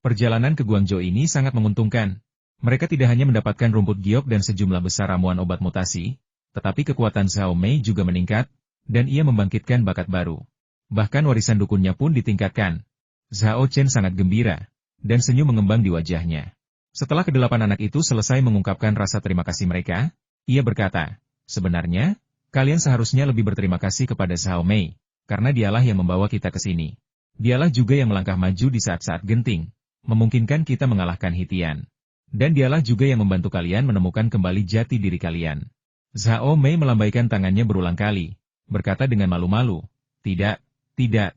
Perjalanan ke Guangzhou ini sangat menguntungkan. Mereka tidak hanya mendapatkan rumput giok dan sejumlah besar ramuan obat mutasi, tetapi kekuatan Zhao Mei juga meningkat, dan ia membangkitkan bakat baru. Bahkan warisan dukunnya pun ditingkatkan. Zhao Chen sangat gembira, dan senyum mengembang di wajahnya. Setelah kedelapan anak itu selesai mengungkapkan rasa terima kasih mereka, ia berkata, sebenarnya, kalian seharusnya lebih berterima kasih kepada Zhao Mei, karena dialah yang membawa kita ke sini. Dialah juga yang melangkah maju di saat-saat genting, memungkinkan kita mengalahkan Hitian. Dan dialah juga yang membantu kalian menemukan kembali jati diri kalian. Zhao Mei melambaikan tangannya berulang kali, berkata dengan malu-malu, tidak, tidak,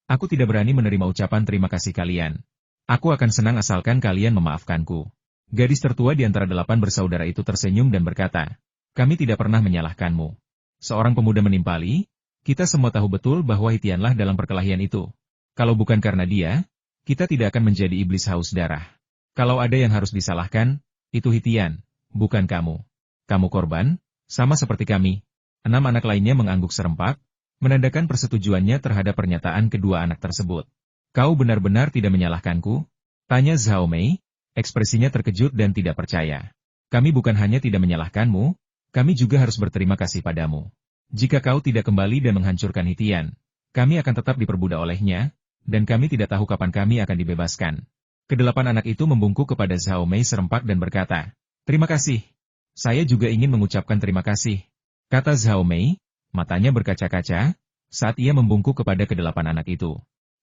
aku tidak berani menerima ucapan terima kasih kalian. Aku akan senang asalkan kalian memaafkanku. Gadis tertua di antara 8 bersaudara itu tersenyum dan berkata, kami tidak pernah menyalahkanmu. Seorang pemuda menimpali, kita semua tahu betul bahwa Hitianlah dalam perkelahian itu. Kalau bukan karena dia, kita tidak akan menjadi iblis haus darah. Kalau ada yang harus disalahkan, itu Hitian, bukan kamu. Kamu korban, sama seperti kami. 6 anak lainnya mengangguk serempak, menandakan persetujuannya terhadap pernyataan kedua anak tersebut. Kau benar-benar tidak menyalahkanku? Tanya Zhao Mei, ekspresinya terkejut dan tidak percaya. Kami bukan hanya tidak menyalahkanmu, kami juga harus berterima kasih padamu. Jika kau tidak kembali dan menghancurkan Hitian, kami akan tetap diperbudak olehnya, dan kami tidak tahu kapan kami akan dibebaskan. Kedelapan anak itu membungkuk kepada Zhao Mei serempak dan berkata, terima kasih. Saya juga ingin mengucapkan terima kasih. Kata Zhao Mei, matanya berkaca-kaca, saat ia membungkuk kepada kedelapan anak itu.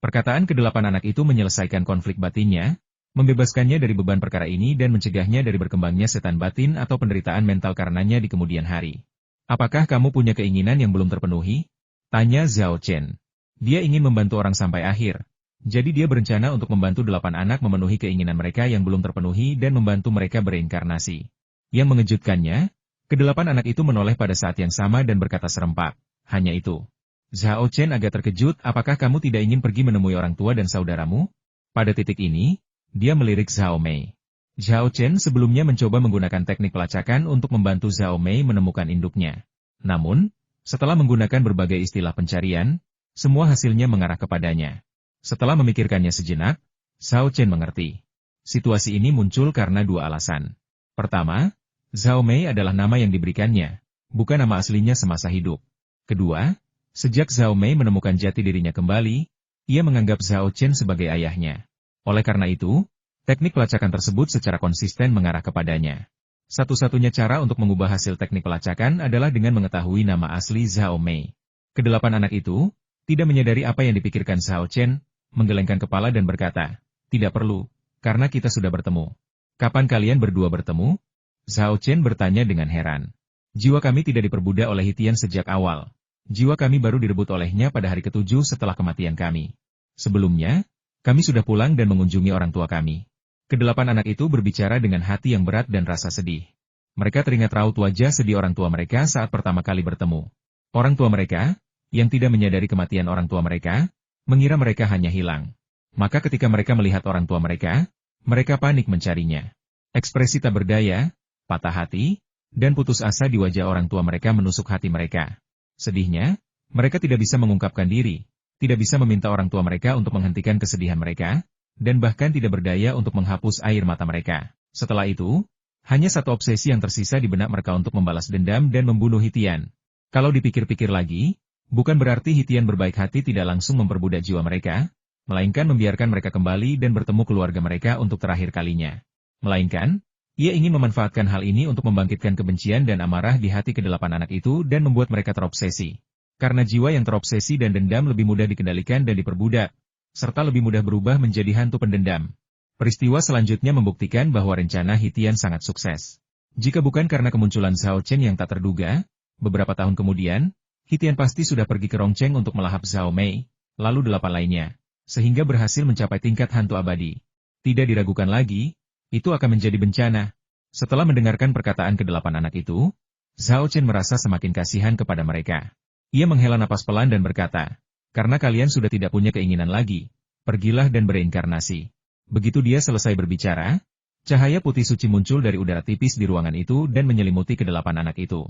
Perkataan kedelapan anak itu menyelesaikan konflik batinnya, membebaskannya dari beban perkara ini dan mencegahnya dari berkembangnya setan batin atau penderitaan mental karenanya di kemudian hari. Apakah kamu punya keinginan yang belum terpenuhi? Tanya Zhao Chen. Dia ingin membantu orang sampai akhir. Jadi dia berencana untuk membantu 8 anak memenuhi keinginan mereka yang belum terpenuhi dan membantu mereka bereinkarnasi. Yang mengejutkannya, kedelapan anak itu menoleh pada saat yang sama dan berkata serempak, hanya itu. Zhao Chen agak terkejut, apakah kamu tidak ingin pergi menemui orang tua dan saudaramu? Pada titik ini, dia melirik Zhao Mei. Zhao Chen sebelumnya mencoba menggunakan teknik pelacakan untuk membantu Zhao Mei menemukan induknya. Namun, setelah menggunakan berbagai istilah pencarian, semua hasilnya mengarah kepadanya. Setelah memikirkannya sejenak, Zhao Chen mengerti. Situasi ini muncul karena 2 alasan. Pertama, Zhao Mei adalah nama yang diberikannya, bukan nama aslinya semasa hidup. Kedua, sejak Zhao Mei menemukan jati dirinya kembali, ia menganggap Zhao Chen sebagai ayahnya. Oleh karena itu, teknik pelacakan tersebut secara konsisten mengarah kepadanya. Satu-satunya cara untuk mengubah hasil teknik pelacakan adalah dengan mengetahui nama asli Zhao Mei. Kedelapan anak itu, tidak menyadari apa yang dipikirkan Zhao Chen, menggelengkan kepala dan berkata, tidak perlu, karena kita sudah bertemu. Kapan kalian berdua bertemu? Zhao Chen bertanya dengan heran. Jiwa kami tidak diperbudak oleh Hitian sejak awal. Jiwa kami baru direbut olehnya pada hari ke-7 setelah kematian kami. Sebelumnya, kami sudah pulang dan mengunjungi orang tua kami. Kedelapan anak itu berbicara dengan hati yang berat dan rasa sedih. Mereka teringat raut wajah sedih orang tua mereka saat pertama kali bertemu. Orang tua mereka, yang tidak menyadari kematian orang tua mereka, mengira mereka hanya hilang. Maka ketika mereka melihat orang tua mereka panik mencarinya. Ekspresi tak berdaya, patah hati, dan putus asa di wajah orang tua mereka menusuk hati mereka. Sedihnya, mereka tidak bisa mengungkapkan diri, tidak bisa meminta orang tua mereka untuk menghentikan kesedihan mereka, dan bahkan tidak berdaya untuk menghapus air mata mereka. Setelah itu, hanya satu obsesi yang tersisa di benak mereka untuk membalas dendam dan membunuh Hitian. Kalau dipikir-pikir lagi, bukan berarti Hitian berbaik hati tidak langsung memperbudak jiwa mereka, melainkan membiarkan mereka kembali dan bertemu keluarga mereka untuk terakhir kalinya. Melainkan, ia ingin memanfaatkan hal ini untuk membangkitkan kebencian dan amarah di hati kedelapan anak itu dan membuat mereka terobsesi. Karena jiwa yang terobsesi dan dendam lebih mudah dikendalikan dan diperbudak, serta lebih mudah berubah menjadi hantu pendendam. Peristiwa selanjutnya membuktikan bahwa rencana Hitian sangat sukses. Jika bukan karena kemunculan Zhao Chen yang tak terduga, beberapa tahun kemudian, Hitian pasti sudah pergi ke Rongcheng untuk melahap Zhao Mei, lalu 8 lainnya, sehingga berhasil mencapai tingkat hantu abadi. Tidak diragukan lagi, itu akan menjadi bencana. Setelah mendengarkan perkataan kedelapan anak itu, Zhao Chen merasa semakin kasihan kepada mereka. Ia menghela napas pelan dan berkata, karena kalian sudah tidak punya keinginan lagi, pergilah dan bereinkarnasi. Begitu dia selesai berbicara, cahaya putih suci muncul dari udara tipis di ruangan itu dan menyelimuti kedelapan anak itu.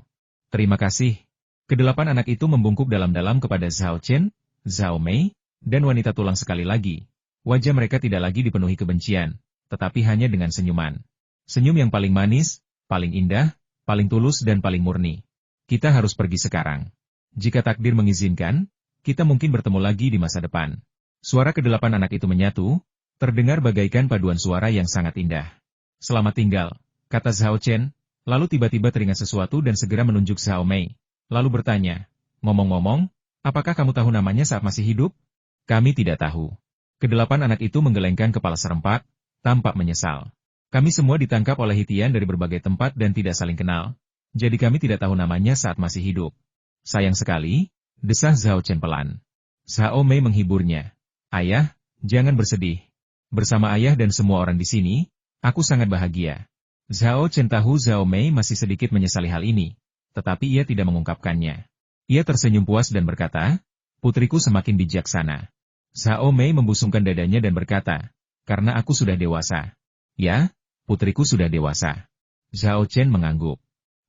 Terima kasih. Kedelapan anak itu membungkuk dalam-dalam kepada Zhao Chen, Zhao Mei, dan wanita tulang sekali lagi. Wajah mereka tidak lagi dipenuhi kebencian, tetapi hanya dengan senyuman. Senyum yang paling manis, paling indah, paling tulus dan paling murni. Kita harus pergi sekarang. Jika takdir mengizinkan, kita mungkin bertemu lagi di masa depan. Suara kedelapan anak itu menyatu, terdengar bagaikan paduan suara yang sangat indah. Selamat tinggal, kata Zhao Chen, lalu tiba-tiba teringat sesuatu dan segera menunjuk Zhao Mei. Lalu bertanya, ngomong-ngomong, apakah kamu tahu namanya saat masih hidup? Kami tidak tahu. Kedelapan anak itu menggelengkan kepala serempak, tampak menyesal. Kami semua ditangkap oleh Hitian dari berbagai tempat dan tidak saling kenal, jadi kami tidak tahu namanya saat masih hidup. Sayang sekali, desah Zhao Chen pelan. Zhao Mei menghiburnya. Ayah, jangan bersedih. Bersama ayah dan semua orang di sini, aku sangat bahagia. Zhao Chen tahu Zhao Mei masih sedikit menyesali hal ini, tetapi ia tidak mengungkapkannya. Ia tersenyum puas dan berkata, putriku semakin bijaksana. Zhao Mei membusungkan dadanya dan berkata, karena aku sudah dewasa. Ya, putriku sudah dewasa. Zhao Chen mengangguk.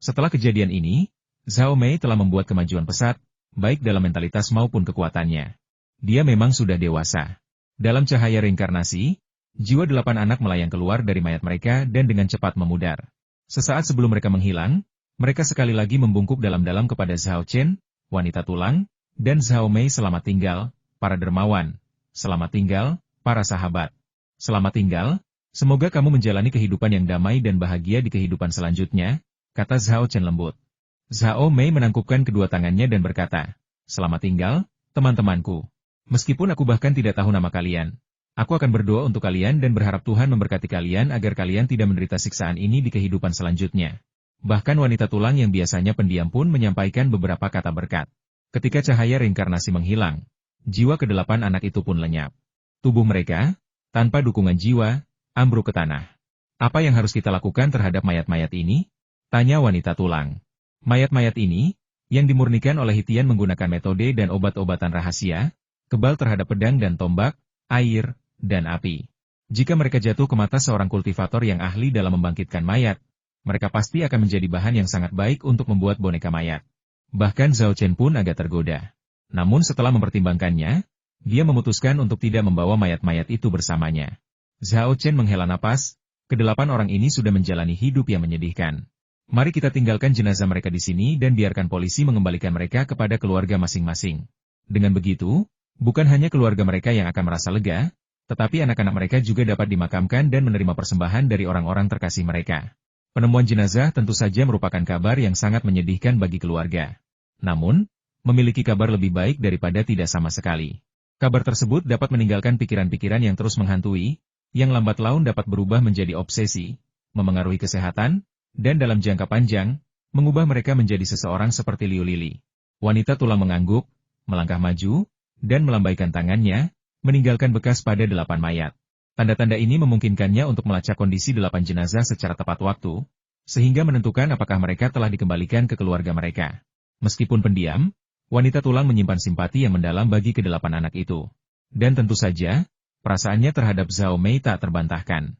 Setelah kejadian ini, Zhao Mei telah membuat kemajuan pesat, baik dalam mentalitas maupun kekuatannya. Dia memang sudah dewasa. Dalam cahaya reinkarnasi, jiwa 8 anak melayang keluar dari mayat mereka dan dengan cepat memudar. Sesaat sebelum mereka menghilang, mereka sekali lagi membungkuk dalam-dalam kepada Zhao Chen, wanita tulang, dan Zhao Mei selamat tinggal, para dermawan. Selamat tinggal, para sahabat. Selamat tinggal, semoga kamu menjalani kehidupan yang damai dan bahagia di kehidupan selanjutnya, kata Zhao Chen lembut. Zhao Mei menangkupkan kedua tangannya dan berkata, selamat tinggal, teman-temanku. Meskipun aku bahkan tidak tahu nama kalian, aku akan berdoa untuk kalian dan berharap Tuhan memberkati kalian agar kalian tidak menderita siksaan ini di kehidupan selanjutnya. Bahkan wanita tulang yang biasanya pendiam pun menyampaikan beberapa kata berkat. Ketika cahaya reinkarnasi menghilang, jiwa ke-8 anak itu pun lenyap. Tubuh mereka, tanpa dukungan jiwa, ambruk ke tanah. Apa yang harus kita lakukan terhadap mayat-mayat ini? Tanya wanita tulang. Mayat-mayat ini, yang dimurnikan oleh Hitian menggunakan metode dan obat-obatan rahasia, kebal terhadap pedang dan tombak, air, dan api. Jika mereka jatuh ke mata seorang kultivator yang ahli dalam membangkitkan mayat, mereka pasti akan menjadi bahan yang sangat baik untuk membuat boneka mayat. Bahkan Zhao Chen pun agak tergoda. Namun setelah mempertimbangkannya, dia memutuskan untuk tidak membawa mayat-mayat itu bersamanya. Zhao Chen menghela napas, ke-8 orang ini sudah menjalani hidup yang menyedihkan. Mari kita tinggalkan jenazah mereka di sini dan biarkan polisi mengembalikan mereka kepada keluarga masing-masing. Dengan begitu, bukan hanya keluarga mereka yang akan merasa lega, tetapi anak-anak mereka juga dapat dimakamkan dan menerima persembahan dari orang-orang terkasih mereka. Penemuan jenazah tentu saja merupakan kabar yang sangat menyedihkan bagi keluarga. Namun, memiliki kabar lebih baik daripada tidak sama sekali. Kabar tersebut dapat meninggalkan pikiran-pikiran yang terus menghantui, yang lambat laun dapat berubah menjadi obsesi, memengaruhi kesehatan, dan dalam jangka panjang, mengubah mereka menjadi seseorang seperti Liu Lili. Wanita tulang mengangguk, melangkah maju, dan melambaikan tangannya, meninggalkan bekas pada 8 mayat. Tanda-tanda ini memungkinkannya untuk melacak kondisi 8 jenazah secara tepat waktu, sehingga menentukan apakah mereka telah dikembalikan ke keluarga mereka. Meskipun pendiam, wanita tulang menyimpan simpati yang mendalam bagi ke-8 anak itu. Dan tentu saja, perasaannya terhadap Zhao Mei tak terbantahkan.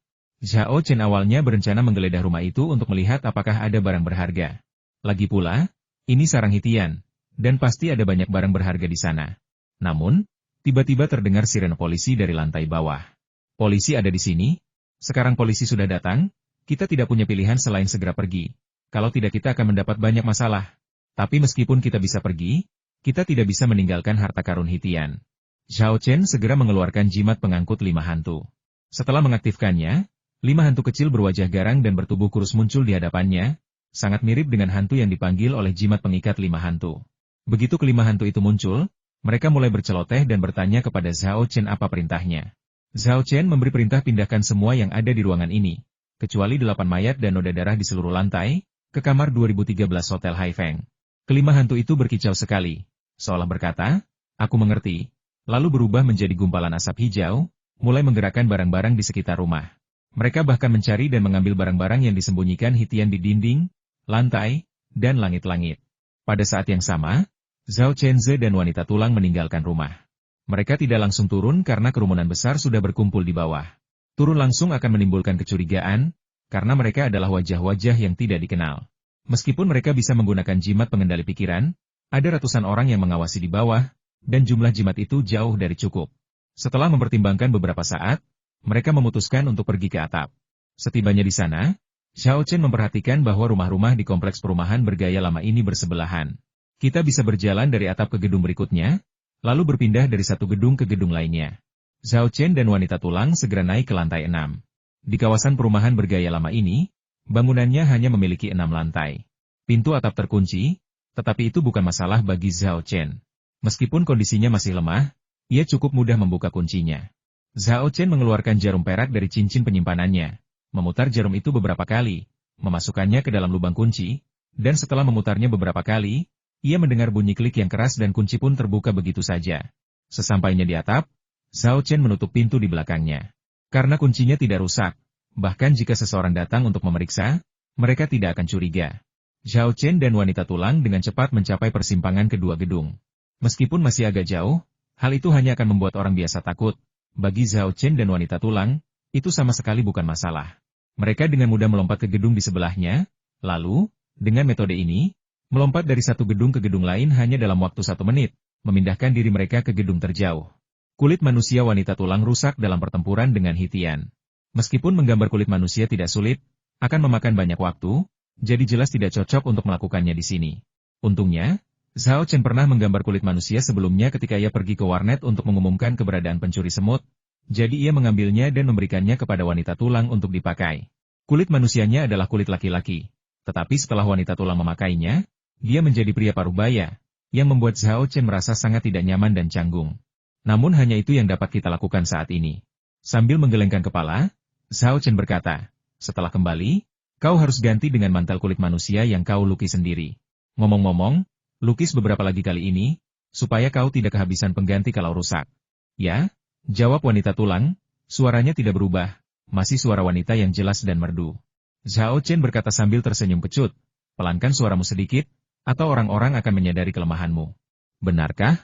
Zhao Chen awalnya berencana menggeledah rumah itu untuk melihat apakah ada barang berharga. Lagi pula, ini sarang Hitian, dan pasti ada banyak barang berharga di sana. Namun, tiba-tiba terdengar sirene polisi dari lantai bawah. Polisi ada di sini? Sekarang polisi sudah datang, kita tidak punya pilihan selain segera pergi. Kalau tidak kita akan mendapat banyak masalah. Tapi meskipun kita bisa pergi, kita tidak bisa meninggalkan harta karun Hitian. Zhao Chen segera mengeluarkan jimat pengangkut 5 hantu. Setelah mengaktifkannya, 5 hantu kecil berwajah garang dan bertubuh kurus muncul di hadapannya, sangat mirip dengan hantu yang dipanggil oleh jimat pengikat 5 hantu. Begitu ke-5 hantu itu muncul, mereka mulai berceloteh dan bertanya kepada Zhao Chen apa perintahnya. Zhao Chen memberi perintah pindahkan semua yang ada di ruangan ini, kecuali 8 mayat dan noda darah di seluruh lantai, ke kamar 2013 Hotel Haifeng. ke-5 hantu itu berkicau sekali, seolah berkata, aku mengerti, lalu berubah menjadi gumpalan asap hijau, mulai menggerakkan barang-barang di sekitar rumah. Mereka bahkan mencari dan mengambil barang-barang yang disembunyikan Hitian di dinding, lantai, dan langit-langit. Pada saat yang sama, Zhao Chenze dan wanita tulang meninggalkan rumah. Mereka tidak langsung turun karena kerumunan besar sudah berkumpul di bawah. Turun langsung akan menimbulkan kecurigaan, karena mereka adalah wajah-wajah yang tidak dikenal. Meskipun mereka bisa menggunakan jimat pengendali pikiran, ada ratusan orang yang mengawasi di bawah, dan jumlah jimat itu jauh dari cukup. Setelah mempertimbangkan beberapa saat, mereka memutuskan untuk pergi ke atap. Setibanya di sana, Xiao Chen memperhatikan bahwa rumah-rumah di kompleks perumahan bergaya lama ini bersebelahan. Kita bisa berjalan dari atap ke gedung berikutnya, lalu berpindah dari satu gedung ke gedung lainnya. Xiao Chen dan wanita tulang segera naik ke lantai 6. Di kawasan perumahan bergaya lama ini, bangunannya hanya memiliki 6 lantai. Pintu atap terkunci, tetapi itu bukan masalah bagi Xiao Chen. Meskipun kondisinya masih lemah, ia cukup mudah membuka kuncinya. Xiao Chen mengeluarkan jarum perak dari cincin penyimpanannya, memutar jarum itu beberapa kali, memasukkannya ke dalam lubang kunci, dan setelah memutarnya beberapa kali, ia mendengar bunyi klik yang keras dan kunci pun terbuka begitu saja. Sesampainya di atap, Xiao Chen menutup pintu di belakangnya. Karena kuncinya tidak rusak, bahkan jika seseorang datang untuk memeriksa, mereka tidak akan curiga. Xiao Chen dan wanita tulang dengan cepat mencapai persimpangan kedua gedung. Meskipun masih agak jauh, hal itu hanya akan membuat orang biasa takut. Bagi Xiao Chen dan wanita tulang, itu sama sekali bukan masalah. Mereka dengan mudah melompat ke gedung di sebelahnya, lalu, dengan metode ini, melompat dari satu gedung ke gedung lain hanya dalam waktu 1 menit, memindahkan diri mereka ke gedung terjauh. Kulit manusia wanita tulang rusak dalam pertempuran dengan Hitian. Meskipun menggambar kulit manusia tidak sulit, akan memakan banyak waktu, jadi jelas tidak cocok untuk melakukannya di sini. Untungnya, Xiao Chen pernah menggambar kulit manusia sebelumnya ketika ia pergi ke warnet untuk mengumumkan keberadaan pencuri semut, jadi ia mengambilnya dan memberikannya kepada wanita tulang untuk dipakai. Kulit manusianya adalah kulit laki-laki, tetapi setelah wanita tulang memakainya, dia menjadi pria parubaya, yang membuat Xiao Chen merasa sangat tidak nyaman dan canggung. Namun hanya itu yang dapat kita lakukan saat ini. Sambil menggelengkan kepala, Xiao Chen berkata, setelah kembali, kau harus ganti dengan mantel kulit manusia yang kau lukis sendiri. Ngomong-ngomong, lukis beberapa lagi kali ini, supaya kau tidak kehabisan pengganti kalau rusak. Ya, jawab wanita tulang, suaranya tidak berubah, masih suara wanita yang jelas dan merdu. Xiao Chen berkata sambil tersenyum kecut, pelankan suaramu sedikit, atau orang-orang akan menyadari kelemahanmu. Benarkah?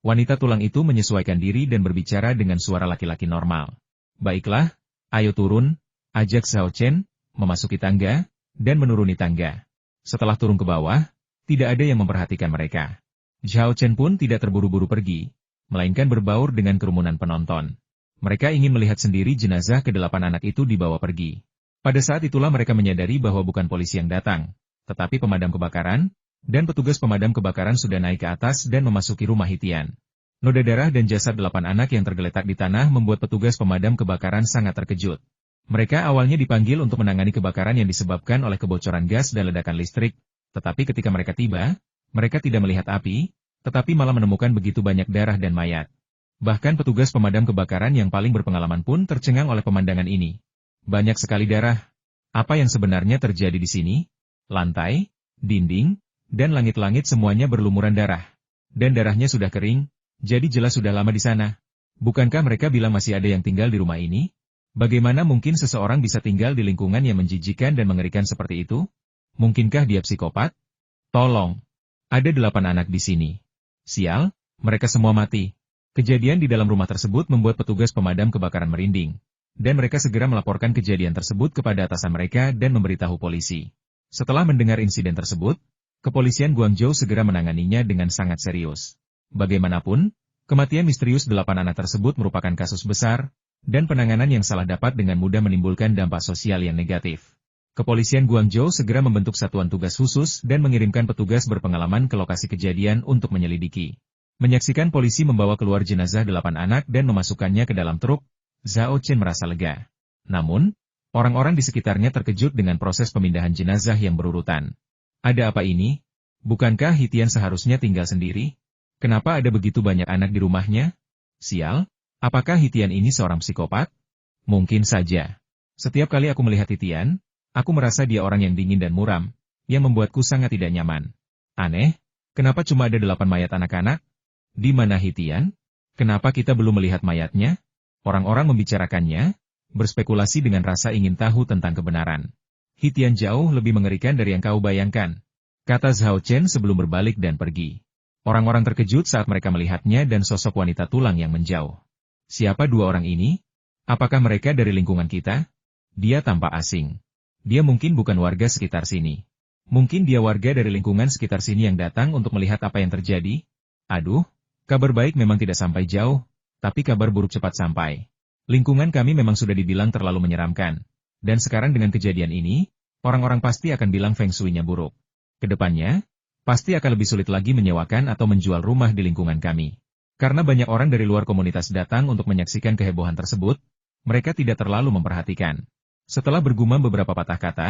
Wanita tulang itu menyesuaikan diri dan berbicara dengan suara laki-laki normal. Baiklah, ayo turun, ajak Xiao Chen, memasuki tangga, dan menuruni tangga. Setelah turun ke bawah, tidak ada yang memperhatikan mereka. Xiao Chen pun tidak terburu-buru pergi, melainkan berbaur dengan kerumunan penonton. Mereka ingin melihat sendiri jenazah ke-8 anak itu dibawa pergi. Pada saat itulah mereka menyadari bahwa bukan polisi yang datang, tetapi pemadam kebakaran, dan petugas pemadam kebakaran sudah naik ke atas dan memasuki rumah Hitian. Noda darah dan jasad 8 anak yang tergeletak di tanah membuat petugas pemadam kebakaran sangat terkejut. Mereka awalnya dipanggil untuk menangani kebakaran yang disebabkan oleh kebocoran gas dan ledakan listrik, tetapi ketika mereka tiba, mereka tidak melihat api, tetapi malah menemukan begitu banyak darah dan mayat. Bahkan petugas pemadam kebakaran yang paling berpengalaman pun tercengang oleh pemandangan ini. Banyak sekali darah. Apa yang sebenarnya terjadi di sini? Lantai, dinding, dan langit-langit semuanya berlumuran darah. Dan darahnya sudah kering, jadi jelas sudah lama di sana. Bukankah mereka bilang masih ada yang tinggal di rumah ini? Bagaimana mungkin seseorang bisa tinggal di lingkungan yang menjijikan dan mengerikan seperti itu? Mungkinkah dia psikopat? Tolong. Ada 8 anak di sini. Sial, mereka semua mati. Kejadian di dalam rumah tersebut membuat petugas pemadam kebakaran merinding. Dan mereka segera melaporkan kejadian tersebut kepada atasan mereka dan memberitahu polisi. Setelah mendengar insiden tersebut, kepolisian Guangzhou segera menanganinya dengan sangat serius. Bagaimanapun, kematian misterius 8 anak tersebut merupakan kasus besar, dan penanganan yang salah dapat dengan mudah menimbulkan dampak sosial yang negatif. Kepolisian Guangzhou segera membentuk satuan tugas khusus dan mengirimkan petugas berpengalaman ke lokasi kejadian untuk menyelidiki. Menyaksikan polisi membawa keluar jenazah 8 anak dan memasukkannya ke dalam truk, Xiao Chen merasa lega. Namun, orang-orang di sekitarnya terkejut dengan proses pemindahan jenazah yang berurutan. Ada apa ini? Bukankah Hitian seharusnya tinggal sendiri? Kenapa ada begitu banyak anak di rumahnya? Sial, apakah Hitian ini seorang psikopat? Mungkin saja. Setiap kali aku melihat Hitian, aku merasa dia orang yang dingin dan muram, yang membuatku sangat tidak nyaman. Aneh, kenapa cuma ada 8 mayat anak-anak? Di mana Hitian? Kenapa kita belum melihat mayatnya? Orang-orang membicarakannya, berspekulasi dengan rasa ingin tahu tentang kebenaran. Hitian jauh lebih mengerikan dari yang kau bayangkan, kata Xiao Chen sebelum berbalik dan pergi. Orang-orang terkejut saat mereka melihatnya dan sosok wanita tulang yang menjauh. Siapa 2 orang ini? Apakah mereka dari lingkungan kita? Dia tampak asing. Dia mungkin bukan warga sekitar sini. Mungkin dia warga dari lingkungan sekitar sini yang datang untuk melihat apa yang terjadi. Aduh, kabar baik memang tidak sampai jauh. Tapi kabar buruk cepat sampai. Lingkungan kami memang sudah dibilang terlalu menyeramkan. Dan sekarang dengan kejadian ini, orang-orang pasti akan bilang feng shui-nya buruk. Kedepannya, pasti akan lebih sulit lagi menyewakan atau menjual rumah di lingkungan kami. Karena banyak orang dari luar komunitas datang untuk menyaksikan kehebohan tersebut, mereka tidak terlalu memperhatikan. Setelah bergumam beberapa patah kata,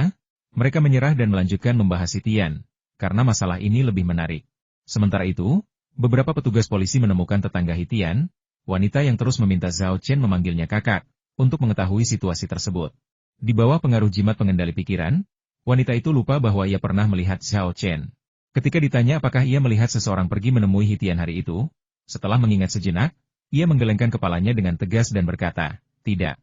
mereka menyerah dan melanjutkan membahas Hitian, karena masalah ini lebih menarik. Sementara itu, beberapa petugas polisi menemukan tetangga Hitian, wanita yang terus meminta Zhao Chen memanggilnya kakak, untuk mengetahui situasi tersebut. Di bawah pengaruh jimat pengendali pikiran, wanita itu lupa bahwa ia pernah melihat Zhao Chen. Ketika ditanya apakah ia melihat seseorang pergi menemui Hitian hari itu, setelah mengingat sejenak, ia menggelengkan kepalanya dengan tegas dan berkata, tidak.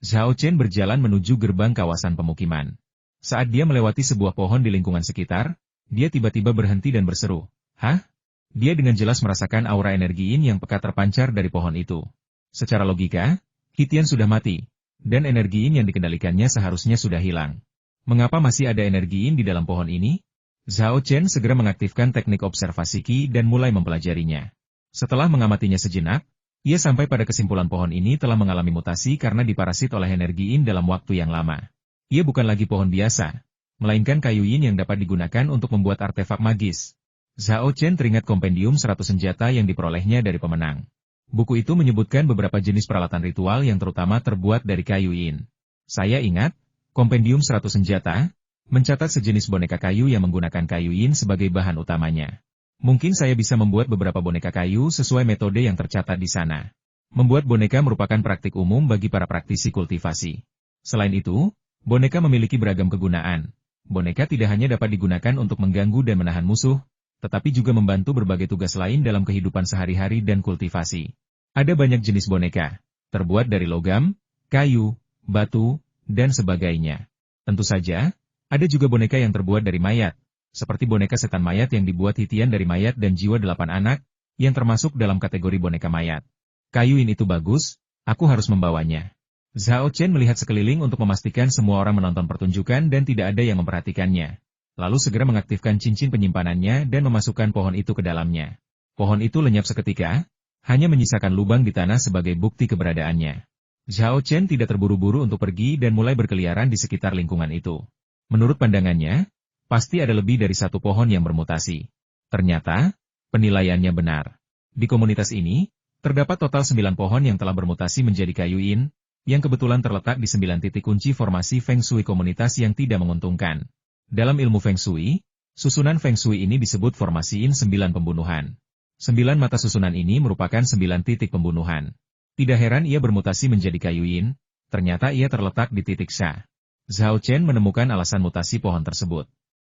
Zhao Chen berjalan menuju gerbang kawasan pemukiman. Saat dia melewati sebuah pohon di lingkungan sekitar, dia tiba-tiba berhenti dan berseru, "Hah?" Dia dengan jelas merasakan aura energi yin yang pekat terpancar dari pohon itu. Secara logika, Hitian sudah mati, dan energi yin yang dikendalikannya seharusnya sudah hilang. Mengapa masih ada energi yin di dalam pohon ini? Zhao Chen segera mengaktifkan teknik observasi Qi dan mulai mempelajarinya. Setelah mengamatinya sejenak, ia sampai pada kesimpulan pohon ini telah mengalami mutasi karena diparasit oleh energi yin dalam waktu yang lama. Ia bukan lagi pohon biasa, melainkan kayu yin yang dapat digunakan untuk membuat artefak magis. Zhao Chen teringat kompendium 100 senjata yang diperolehnya dari pemenang. Buku itu menyebutkan beberapa jenis peralatan ritual yang terutama terbuat dari kayu yin. Saya ingat, kompendium 100 senjata, mencatat sejenis boneka kayu yang menggunakan kayu yin sebagai bahan utamanya. Mungkin saya bisa membuat beberapa boneka kayu sesuai metode yang tercatat di sana. Membuat boneka merupakan praktik umum bagi para praktisi kultivasi. Selain itu, boneka memiliki beragam kegunaan. Boneka tidak hanya dapat digunakan untuk mengganggu dan menahan musuh, tetapi juga membantu berbagai tugas lain dalam kehidupan sehari-hari dan kultivasi. Ada banyak jenis boneka, terbuat dari logam, kayu, batu, dan sebagainya. Tentu saja, ada juga boneka yang terbuat dari mayat, seperti boneka setan mayat yang dibuat Hitian dari mayat dan jiwa 8 anak, yang termasuk dalam kategori boneka mayat. Kayu ini itu bagus, aku harus membawanya. Zhao Chen melihat sekeliling untuk memastikan semua orang menonton pertunjukan dan tidak ada yang memperhatikannya. Lalu segera mengaktifkan cincin penyimpanannya dan memasukkan pohon itu ke dalamnya. Pohon itu lenyap seketika, hanya menyisakan lubang di tanah sebagai bukti keberadaannya. Zhao Chen tidak terburu-buru untuk pergi dan mulai berkeliaran di sekitar lingkungan itu. Menurut pandangannya, pasti ada lebih dari satu pohon yang bermutasi. Ternyata, penilaiannya benar. Di komunitas ini, terdapat total 9 pohon yang telah bermutasi menjadi kayu yin, yang kebetulan terletak di 9 titik kunci formasi Feng Shui komunitas yang tidak menguntungkan. Dalam ilmu Feng Shui, susunan Feng Shui ini disebut formasi yin 9 pembunuhan. 9 mata susunan ini merupakan 9 titik pembunuhan. Tidak heran ia bermutasi menjadi kayu yin, ternyata ia terletak di titik Sha. Zhao Chen menemukan alasan mutasi pohon tersebut.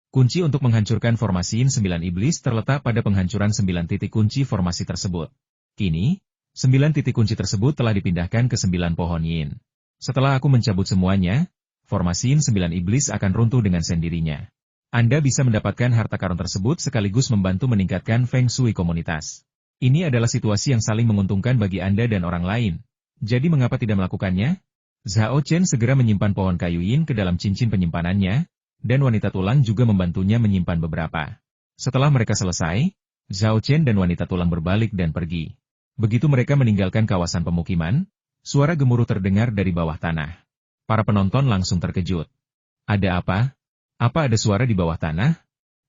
Kunci untuk menghancurkan formasi yin 9 iblis terletak pada penghancuran 9 titik kunci formasi tersebut. Kini, 9 titik kunci tersebut telah dipindahkan ke 9 pohon yin. Setelah aku mencabut semuanya, formasi yin 9 iblis akan runtuh dengan sendirinya. Anda bisa mendapatkan harta karun tersebut sekaligus membantu meningkatkan Feng Shui komunitas. Ini adalah situasi yang saling menguntungkan bagi Anda dan orang lain. Jadi mengapa tidak melakukannya? Zhao Chen segera menyimpan pohon kayu yin ke dalam cincin penyimpanannya, dan wanita tulang juga membantunya menyimpan beberapa. Setelah mereka selesai, Zhao Chen dan wanita tulang berbalik dan pergi. Begitu mereka meninggalkan kawasan pemukiman, suara gemuruh terdengar dari bawah tanah. Para penonton langsung terkejut. Ada apa? Apa ada suara di bawah tanah?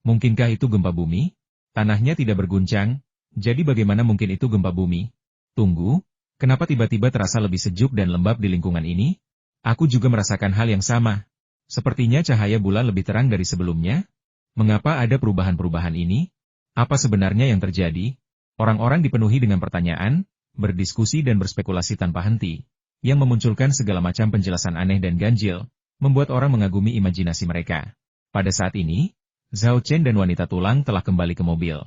Mungkinkah itu gempa bumi? Tanahnya tidak berguncang, jadi bagaimana mungkin itu gempa bumi? Tunggu, kenapa tiba-tiba terasa lebih sejuk dan lembab di lingkungan ini? Aku juga merasakan hal yang sama. Sepertinya cahaya bulan lebih terang dari sebelumnya. Mengapa ada perubahan-perubahan ini? Apa sebenarnya yang terjadi? Orang-orang dipenuhi dengan pertanyaan, berdiskusi dan berspekulasi tanpa henti, yang memunculkan segala macam penjelasan aneh dan ganjil, membuat orang mengagumi imajinasi mereka. Pada saat ini, Zhao Chen dan wanita tulang telah kembali ke mobil.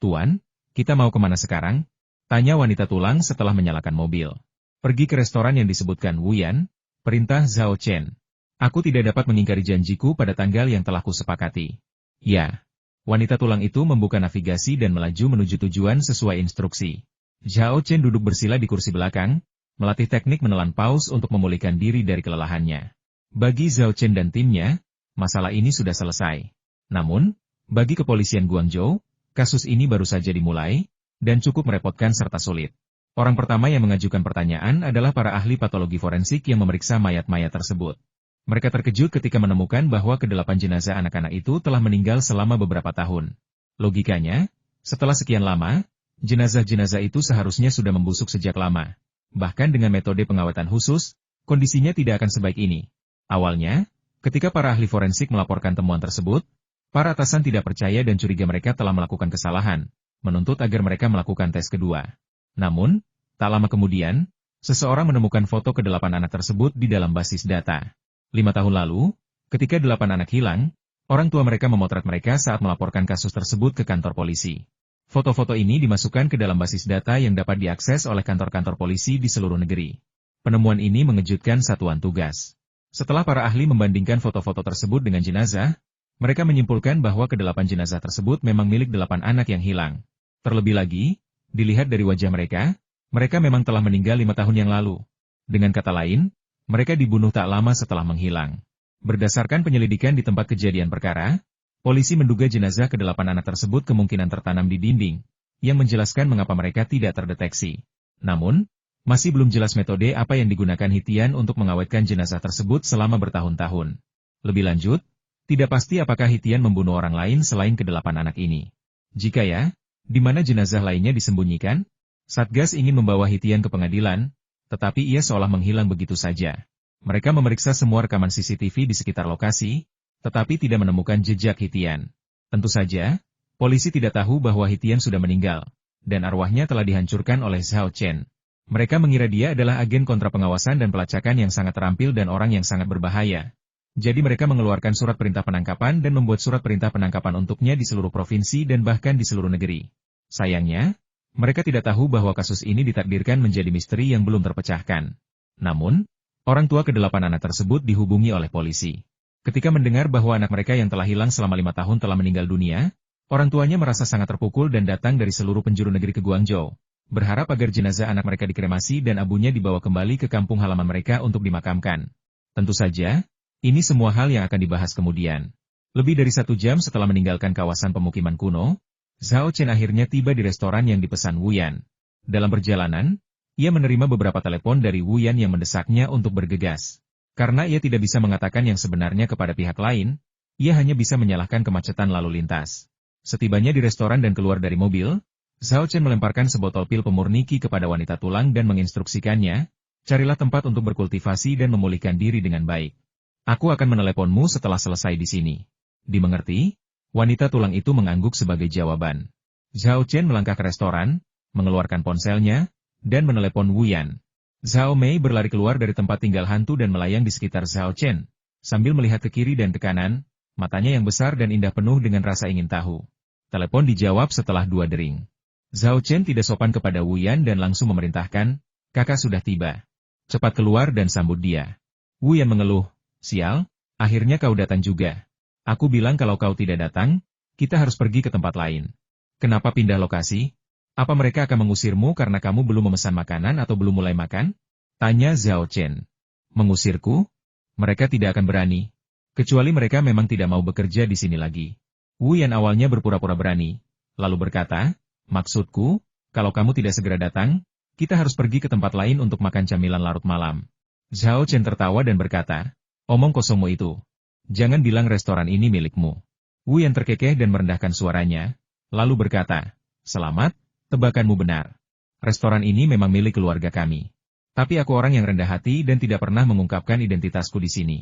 Tuan, kita mau kemana sekarang? Tanya wanita tulang setelah menyalakan mobil. Pergi ke restoran yang disebutkan Wu Yan, perintah Zhao Chen. Aku tidak dapat mengingkari janjiku pada tanggal yang telah kusepakati. Ya. Wanita tulang itu membuka navigasi dan melaju menuju tujuan sesuai instruksi. Zhao Chen duduk bersila di kursi belakang, melatih teknik menelan paus untuk memulihkan diri dari kelelahannya. Bagi Zhao Chen dan timnya, masalah ini sudah selesai. Namun, bagi kepolisian Guangzhou, kasus ini baru saja dimulai, dan cukup merepotkan serta sulit. Orang pertama yang mengajukan pertanyaan adalah para ahli patologi forensik yang memeriksa mayat-mayat tersebut. Mereka terkejut ketika menemukan bahwa kedelapan jenazah anak-anak itu telah meninggal selama beberapa tahun. Logikanya, setelah sekian lama, jenazah-jenazah itu seharusnya sudah membusuk sejak lama. Bahkan dengan metode pengawatan khusus, kondisinya tidak akan sebaik ini. Awalnya, ketika para ahli forensik melaporkan temuan tersebut, para atasan tidak percaya dan curiga mereka telah melakukan kesalahan, menuntut agar mereka melakukan tes kedua. Namun, tak lama kemudian, seseorang menemukan foto kedelapan anak tersebut di dalam basis data. 5 tahun lalu, ketika 8 anak hilang, orang tua mereka memotret mereka saat melaporkan kasus tersebut ke kantor polisi. Foto-foto ini dimasukkan ke dalam basis data yang dapat diakses oleh kantor-kantor polisi di seluruh negeri. Penemuan ini mengejutkan satuan tugas. Setelah para ahli membandingkan foto-foto tersebut dengan jenazah, mereka menyimpulkan bahwa kedelapan jenazah tersebut memang milik 8 anak yang hilang. Terlebih lagi, dilihat dari wajah mereka memang telah meninggal 5 tahun yang lalu. Dengan kata lain, mereka dibunuh tak lama setelah menghilang. Berdasarkan penyelidikan di tempat kejadian perkara, polisi menduga jenazah ke-8 anak tersebut kemungkinan tertanam di dinding, yang menjelaskan mengapa mereka tidak terdeteksi. Namun, masih belum jelas metode apa yang digunakan Hitian untuk mengawetkan jenazah tersebut selama bertahun-tahun. Lebih lanjut, tidak pasti apakah Hitian membunuh orang lain selain ke-8 anak ini. Jika ya, di mana jenazah lainnya disembunyikan? Satgas ingin membawa Hitian ke pengadilan, tetapi ia seolah menghilang begitu saja. Mereka memeriksa semua rekaman CCTV di sekitar lokasi, tetapi tidak menemukan jejak Hitian. Tentu saja, polisi tidak tahu bahwa Hitian sudah meninggal, dan arwahnya telah dihancurkan oleh Zhao Chen. Mereka mengira dia adalah agen kontra pengawasan dan pelacakan yang sangat terampil dan orang yang sangat berbahaya. Jadi mereka mengeluarkan surat perintah penangkapan dan membuat surat perintah penangkapan untuknya di seluruh provinsi dan bahkan di seluruh negeri. Sayangnya, mereka tidak tahu bahwa kasus ini ditakdirkan menjadi misteri yang belum terpecahkan. Namun, orang tua ke-8 anak tersebut dihubungi oleh polisi. Ketika mendengar bahwa anak mereka yang telah hilang selama 5 tahun telah meninggal dunia, orang tuanya merasa sangat terpukul dan datang dari seluruh penjuru negeri ke Guangzhou, berharap agar jenazah anak mereka dikremasi dan abunya dibawa kembali ke kampung halaman mereka untuk dimakamkan. Tentu saja, ini semua hal yang akan dibahas kemudian. Lebih dari 1 jam setelah meninggalkan kawasan pemukiman kuno, Zhao Chen akhirnya tiba di restoran yang dipesan Wu Yan. Dalam perjalanan, ia menerima beberapa telepon dari Wu Yan yang mendesaknya untuk bergegas. Karena ia tidak bisa mengatakan yang sebenarnya kepada pihak lain, ia hanya bisa menyalahkan kemacetan lalu lintas. Setibanya di restoran dan keluar dari mobil, Zhao Chen melemparkan sebotol pil pemurni Qi kepada wanita tulang dan menginstruksikannya, carilah tempat untuk berkultivasi dan memulihkan diri dengan baik. Aku akan meneleponmu setelah selesai di sini. Dimengerti? Wanita tulang itu mengangguk sebagai jawaban. Zhao Chen melangkah ke restoran, mengeluarkan ponselnya, dan menelepon Wu Yan. Zhao Mei berlari keluar dari tempat tinggal hantu dan melayang di sekitar Zhao Chen, sambil melihat ke kiri dan ke kanan, matanya yang besar dan indah penuh dengan rasa ingin tahu. Telepon dijawab setelah 2 dering. Zhao Chen tidak sopan kepada Wu Yan dan langsung memerintahkan, kakak sudah tiba. Cepat keluar dan sambut dia. Wu Yan mengeluh. Sial, akhirnya kau datang juga. Aku bilang kalau kau tidak datang, kita harus pergi ke tempat lain. Kenapa pindah lokasi? Apa mereka akan mengusirmu karena kamu belum memesan makanan atau belum mulai makan? Tanya Zhao Chen. Mengusirku? Mereka tidak akan berani. Kecuali mereka memang tidak mau bekerja di sini lagi. Wu Yan awalnya berpura-pura berani, lalu berkata, maksudku, kalau kamu tidak segera datang, kita harus pergi ke tempat lain untuk makan camilan larut malam. Zhao Chen tertawa dan berkata, omong kosongmu itu. Jangan bilang restoran ini milikmu. Wu Yan terkekeh dan merendahkan suaranya, lalu berkata, selamat, tebakanmu benar. Restoran ini memang milik keluarga kami. Tapi aku orang yang rendah hati dan tidak pernah mengungkapkan identitasku di sini.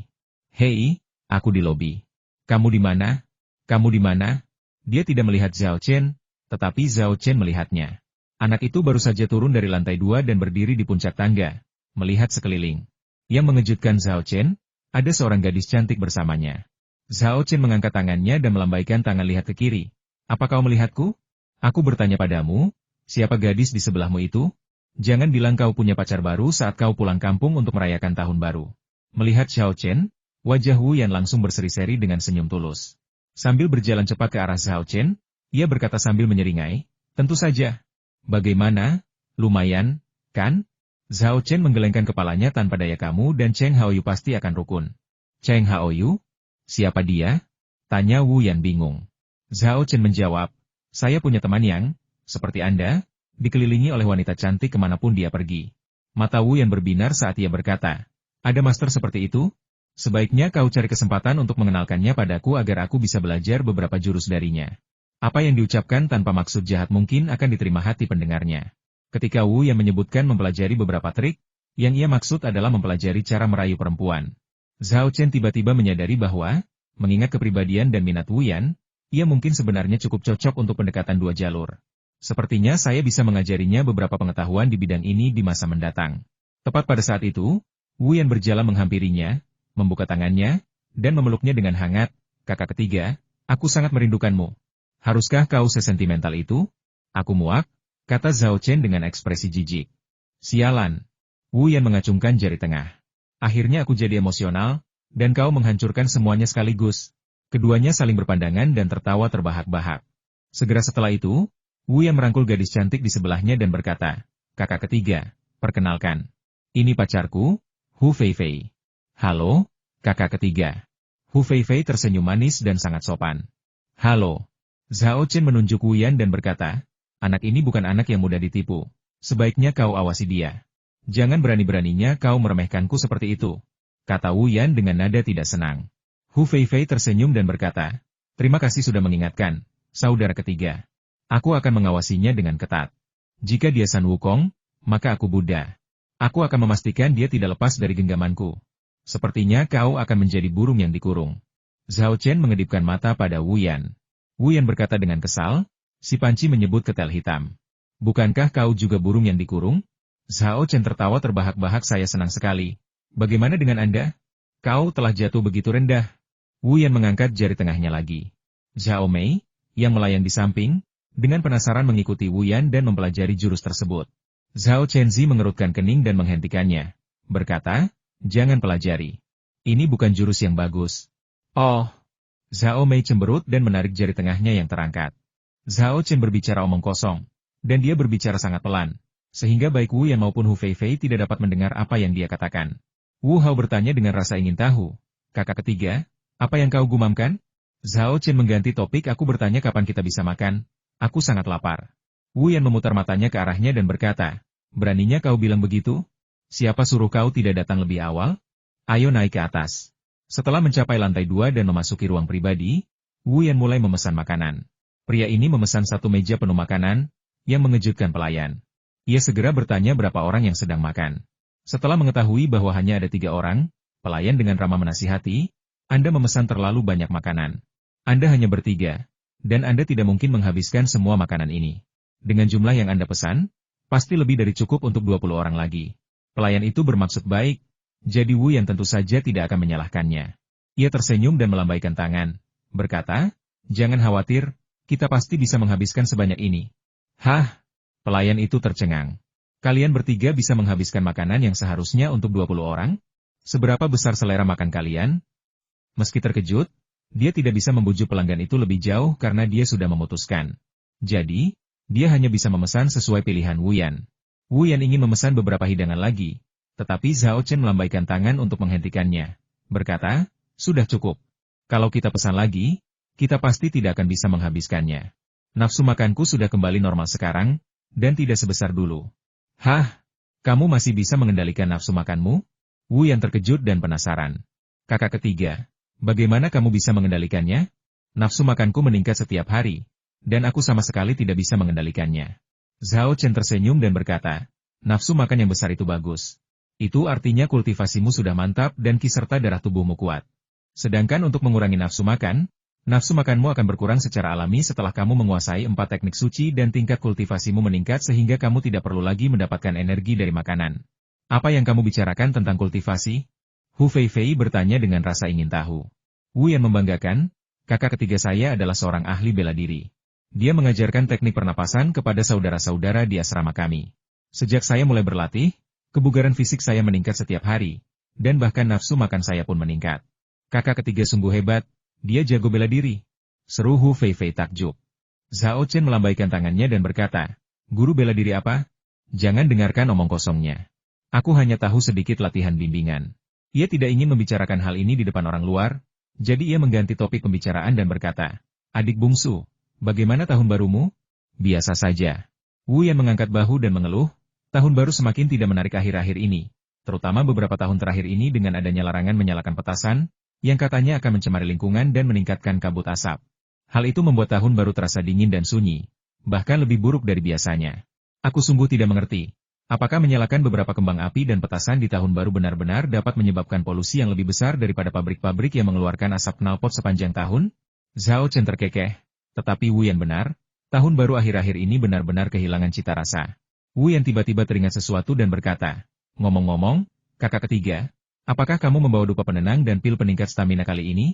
Hei, aku di lobi. Kamu di mana? Kamu di mana? Dia tidak melihat Zhao Chen, tetapi Zhao Chen melihatnya. Anak itu baru saja turun dari lantai 2 dan berdiri di puncak tangga, melihat sekeliling. Yang mengejutkan Zhao Chen, ada seorang gadis cantik bersamanya. Zhao Chen mengangkat tangannya dan melambaikan tangan lihat ke kiri. Apa kau melihatku? Aku bertanya padamu, siapa gadis di sebelahmu itu? Jangan bilang kau punya pacar baru saat kau pulang kampung untuk merayakan tahun baru. Melihat Zhao Chen, wajah Wu Yan langsung berseri-seri dengan senyum tulus. Sambil berjalan cepat ke arah Zhao Chen, ia berkata sambil menyeringai, tentu saja. Bagaimana? Lumayan, kan? Zhao Chen menggelengkan kepalanya tanpa daya kamu dan Cheng Haoyu pasti akan rukun. Cheng Haoyu? Siapa dia? Tanya Wu Yan bingung. Zhao Chen menjawab, saya punya teman yang, seperti Anda, dikelilingi oleh wanita cantik kemanapun dia pergi. Mata Wu Yan berbinar saat ia berkata, "Ada master seperti itu? Sebaiknya kau cari kesempatan untuk mengenalkannya padaku agar aku bisa belajar beberapa jurus darinya." Apa yang diucapkan tanpa maksud jahat mungkin akan diterima hati pendengarnya. Ketika Wu Yan menyebutkan mempelajari beberapa trik, yang ia maksud adalah mempelajari cara merayu perempuan. Zhao Chen tiba-tiba menyadari bahwa, mengingat kepribadian dan minat Wu Yan, ia mungkin sebenarnya cukup cocok untuk pendekatan dua jalur. Sepertinya saya bisa mengajarinya beberapa pengetahuan di bidang ini di masa mendatang. Tepat pada saat itu, Wu Yan berjalan menghampirinya, membuka tangannya, dan memeluknya dengan hangat. "Kakak ketiga, aku sangat merindukanmu. Haruskah kau sesentimental itu?" "Aku muak," kata Zhao Chen dengan ekspresi jijik. "Sialan." Wu Yan mengacungkan jari tengah. "Akhirnya aku jadi emosional, dan kau menghancurkan semuanya sekaligus." Keduanya saling berpandangan dan tertawa terbahak-bahak. Segera setelah itu, Wu Yan merangkul gadis cantik di sebelahnya dan berkata, "Kakak ketiga, perkenalkan. Ini pacarku, Hu Feifei." "Halo, kakak ketiga." Hu Feifei tersenyum manis dan sangat sopan. "Halo." Zhao Chen menunjuk Wu Yan dan berkata, "Anak ini bukan anak yang mudah ditipu. Sebaiknya kau awasi dia. Jangan berani-beraninya kau meremehkanku seperti itu," kata Wu Yan dengan nada tidak senang. Hu Feifei tersenyum dan berkata, "Terima kasih sudah mengingatkan, saudara ketiga. Aku akan mengawasinya dengan ketat. Jika dia San Wukong, maka aku Buddha. Aku akan memastikan dia tidak lepas dari genggamanku. Sepertinya kau akan menjadi burung yang dikurung." Zhao Chen mengedipkan mata pada Wu Yan. Wu Yan berkata dengan kesal, "Si panci menyebut ketel hitam. Bukankah kau juga burung yang dikurung?" Zhao Chen tertawa terbahak-bahak. "Saya senang sekali. Bagaimana dengan Anda? Kau telah jatuh begitu rendah." Wu Yan mengangkat jari tengahnya lagi. Zhao Mei, yang melayang di samping, dengan penasaran mengikuti Wu Yan dan mempelajari jurus tersebut. Zhao Chenzi mengerutkan kening dan menghentikannya. Berkata, "Jangan pelajari. Ini bukan jurus yang bagus." "Oh." Zhao Mei cemberut dan menarik jari tengahnya yang terangkat. Zhao Chen berbicara omong kosong, dan dia berbicara sangat pelan, sehingga baik Wu Yan maupun Hu Feifei tidak dapat mendengar apa yang dia katakan. Wu Hao bertanya dengan rasa ingin tahu, "Kakak ketiga, apa yang kau gumamkan?" Zhao Chen mengganti topik. "Aku bertanya kapan kita bisa makan. Aku sangat lapar." Wu Yan memutar matanya ke arahnya dan berkata, "Beraninya kau bilang begitu? Siapa suruh kau tidak datang lebih awal? Ayo naik ke atas." Setelah mencapai lantai 2 dan memasuki ruang pribadi, Wu Yan mulai memesan makanan. Pria ini memesan satu meja penuh makanan, yang mengejutkan pelayan. Ia segera bertanya berapa orang yang sedang makan. Setelah mengetahui bahwa hanya ada 3 orang, pelayan dengan ramah menasihati, "Anda memesan terlalu banyak makanan. Anda hanya bertiga, dan Anda tidak mungkin menghabiskan semua makanan ini. Dengan jumlah yang Anda pesan, pasti lebih dari cukup untuk 20 orang lagi." Pelayan itu bermaksud baik, jadi Wu Yan tentu saja tidak akan menyalahkannya. Ia tersenyum dan melambaikan tangan, berkata, "Jangan khawatir, kita pasti bisa menghabiskan sebanyak ini." "Hah?" Pelayan itu tercengang. "Kalian bertiga bisa menghabiskan makanan yang seharusnya untuk 20 orang? Seberapa besar selera makan kalian?" Meski terkejut, dia tidak bisa membujuk pelanggan itu lebih jauh karena dia sudah memutuskan. Jadi, dia hanya bisa memesan sesuai pilihan Wu Yan. Wu Yan ingin memesan beberapa hidangan lagi, tetapi Zhao Chen melambaikan tangan untuk menghentikannya. Berkata, "Sudah cukup. Kalau kita pesan lagi, kita pasti tidak akan bisa menghabiskannya. Nafsu makanku sudah kembali normal sekarang, dan tidak sebesar dulu." "Hah? Kamu masih bisa mengendalikan nafsu makanmu?" Wu Yan terkejut dan penasaran. "Kakak ketiga, bagaimana kamu bisa mengendalikannya?" "Nafsu makanku meningkat setiap hari, dan aku sama sekali tidak bisa mengendalikannya." Zhao Chen tersenyum dan berkata, "Nafsu makan yang besar itu bagus. Itu artinya kultivasimu sudah mantap dan ki serta darah tubuhmu kuat. Sedangkan untuk mengurangi nafsu makanmu akan berkurang secara alami setelah kamu menguasai 4 teknik suci dan tingkat kultivasimu meningkat sehingga kamu tidak perlu lagi mendapatkan energi dari makanan." "Apa yang kamu bicarakan tentang kultivasi?" Hu Feifei bertanya dengan rasa ingin tahu. Wu Yan membanggakan, "Kakak ketiga saya adalah seorang ahli bela diri. Dia mengajarkan teknik pernapasan kepada saudara-saudara di asrama kami. Sejak saya mulai berlatih, kebugaran fisik saya meningkat setiap hari, dan bahkan nafsu makan saya pun meningkat. Kakak ketiga sungguh hebat, dia jago bela diri." Seru Hu Feifei takjub. Zhao Chen melambaikan tangannya dan berkata, "Guru bela diri apa? Jangan dengarkan omong kosongnya. Aku hanya tahu sedikit latihan bimbingan." Ia tidak ingin membicarakan hal ini di depan orang luar, jadi ia mengganti topik pembicaraan dan berkata, "Adik bungsu, bagaimana tahun barumu?" "Biasa saja." Wu Yan mengangkat bahu dan mengeluh, tahun baru semakin tidak menarik akhir-akhir ini, terutama beberapa tahun terakhir ini dengan adanya larangan menyalakan petasan, yang katanya akan mencemari lingkungan dan meningkatkan kabut asap. Hal itu membuat tahun baru terasa dingin dan sunyi, bahkan lebih buruk dari biasanya. Aku sungguh tidak mengerti, apakah menyalakan beberapa kembang api dan petasan di tahun baru benar-benar dapat menyebabkan polusi yang lebih besar daripada pabrik-pabrik yang mengeluarkan asap knalpot sepanjang tahun? Zhao Chen terkekeh, tetapi Wu Yan benar. Tahun baru akhir-akhir ini benar-benar kehilangan cita rasa. Wu Yan tiba-tiba teringat sesuatu dan berkata, ngomong-ngomong, kakak ketiga, apakah kamu membawa dupa penenang dan pil peningkat stamina kali ini?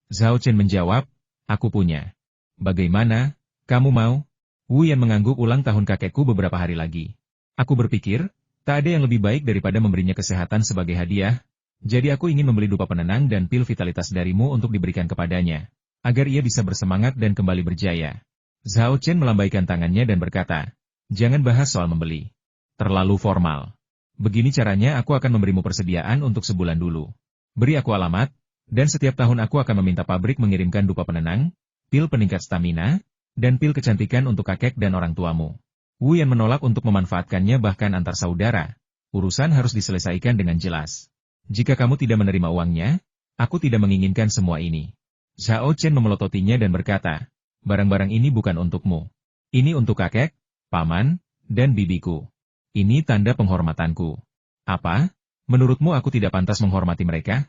Zhao Chen menjawab, aku punya. Bagaimana, kamu mau? Wu Yan mengangguk ulang tahun kakekku beberapa hari lagi. Aku berpikir, tak ada yang lebih baik daripada memberinya kesehatan sebagai hadiah, jadi aku ingin membeli dupa penenang dan pil vitalitas darimu untuk diberikan kepadanya, agar ia bisa bersemangat dan kembali berjaya. Zhao Chen melambaikan tangannya dan berkata, jangan bahas soal membeli. Terlalu formal. Begini caranya aku akan memberimu persediaan untuk sebulan dulu. Beri aku alamat, dan setiap tahun aku akan meminta pabrik mengirimkan dupa penenang, pil peningkat stamina, dan pil kecantikan untuk kakek dan orang tuamu. Wu Yan menolak untuk memanfaatkannya bahkan antar saudara. Urusan harus diselesaikan dengan jelas. Jika kamu tidak menerima uangnya, aku tidak menginginkan semua ini. Zhao Chen memelototinya dan berkata, barang-barang ini bukan untukmu. Ini untuk kakek, paman, dan bibiku. Ini tanda penghormatanku. Apa? Menurutmu aku tidak pantas menghormati mereka?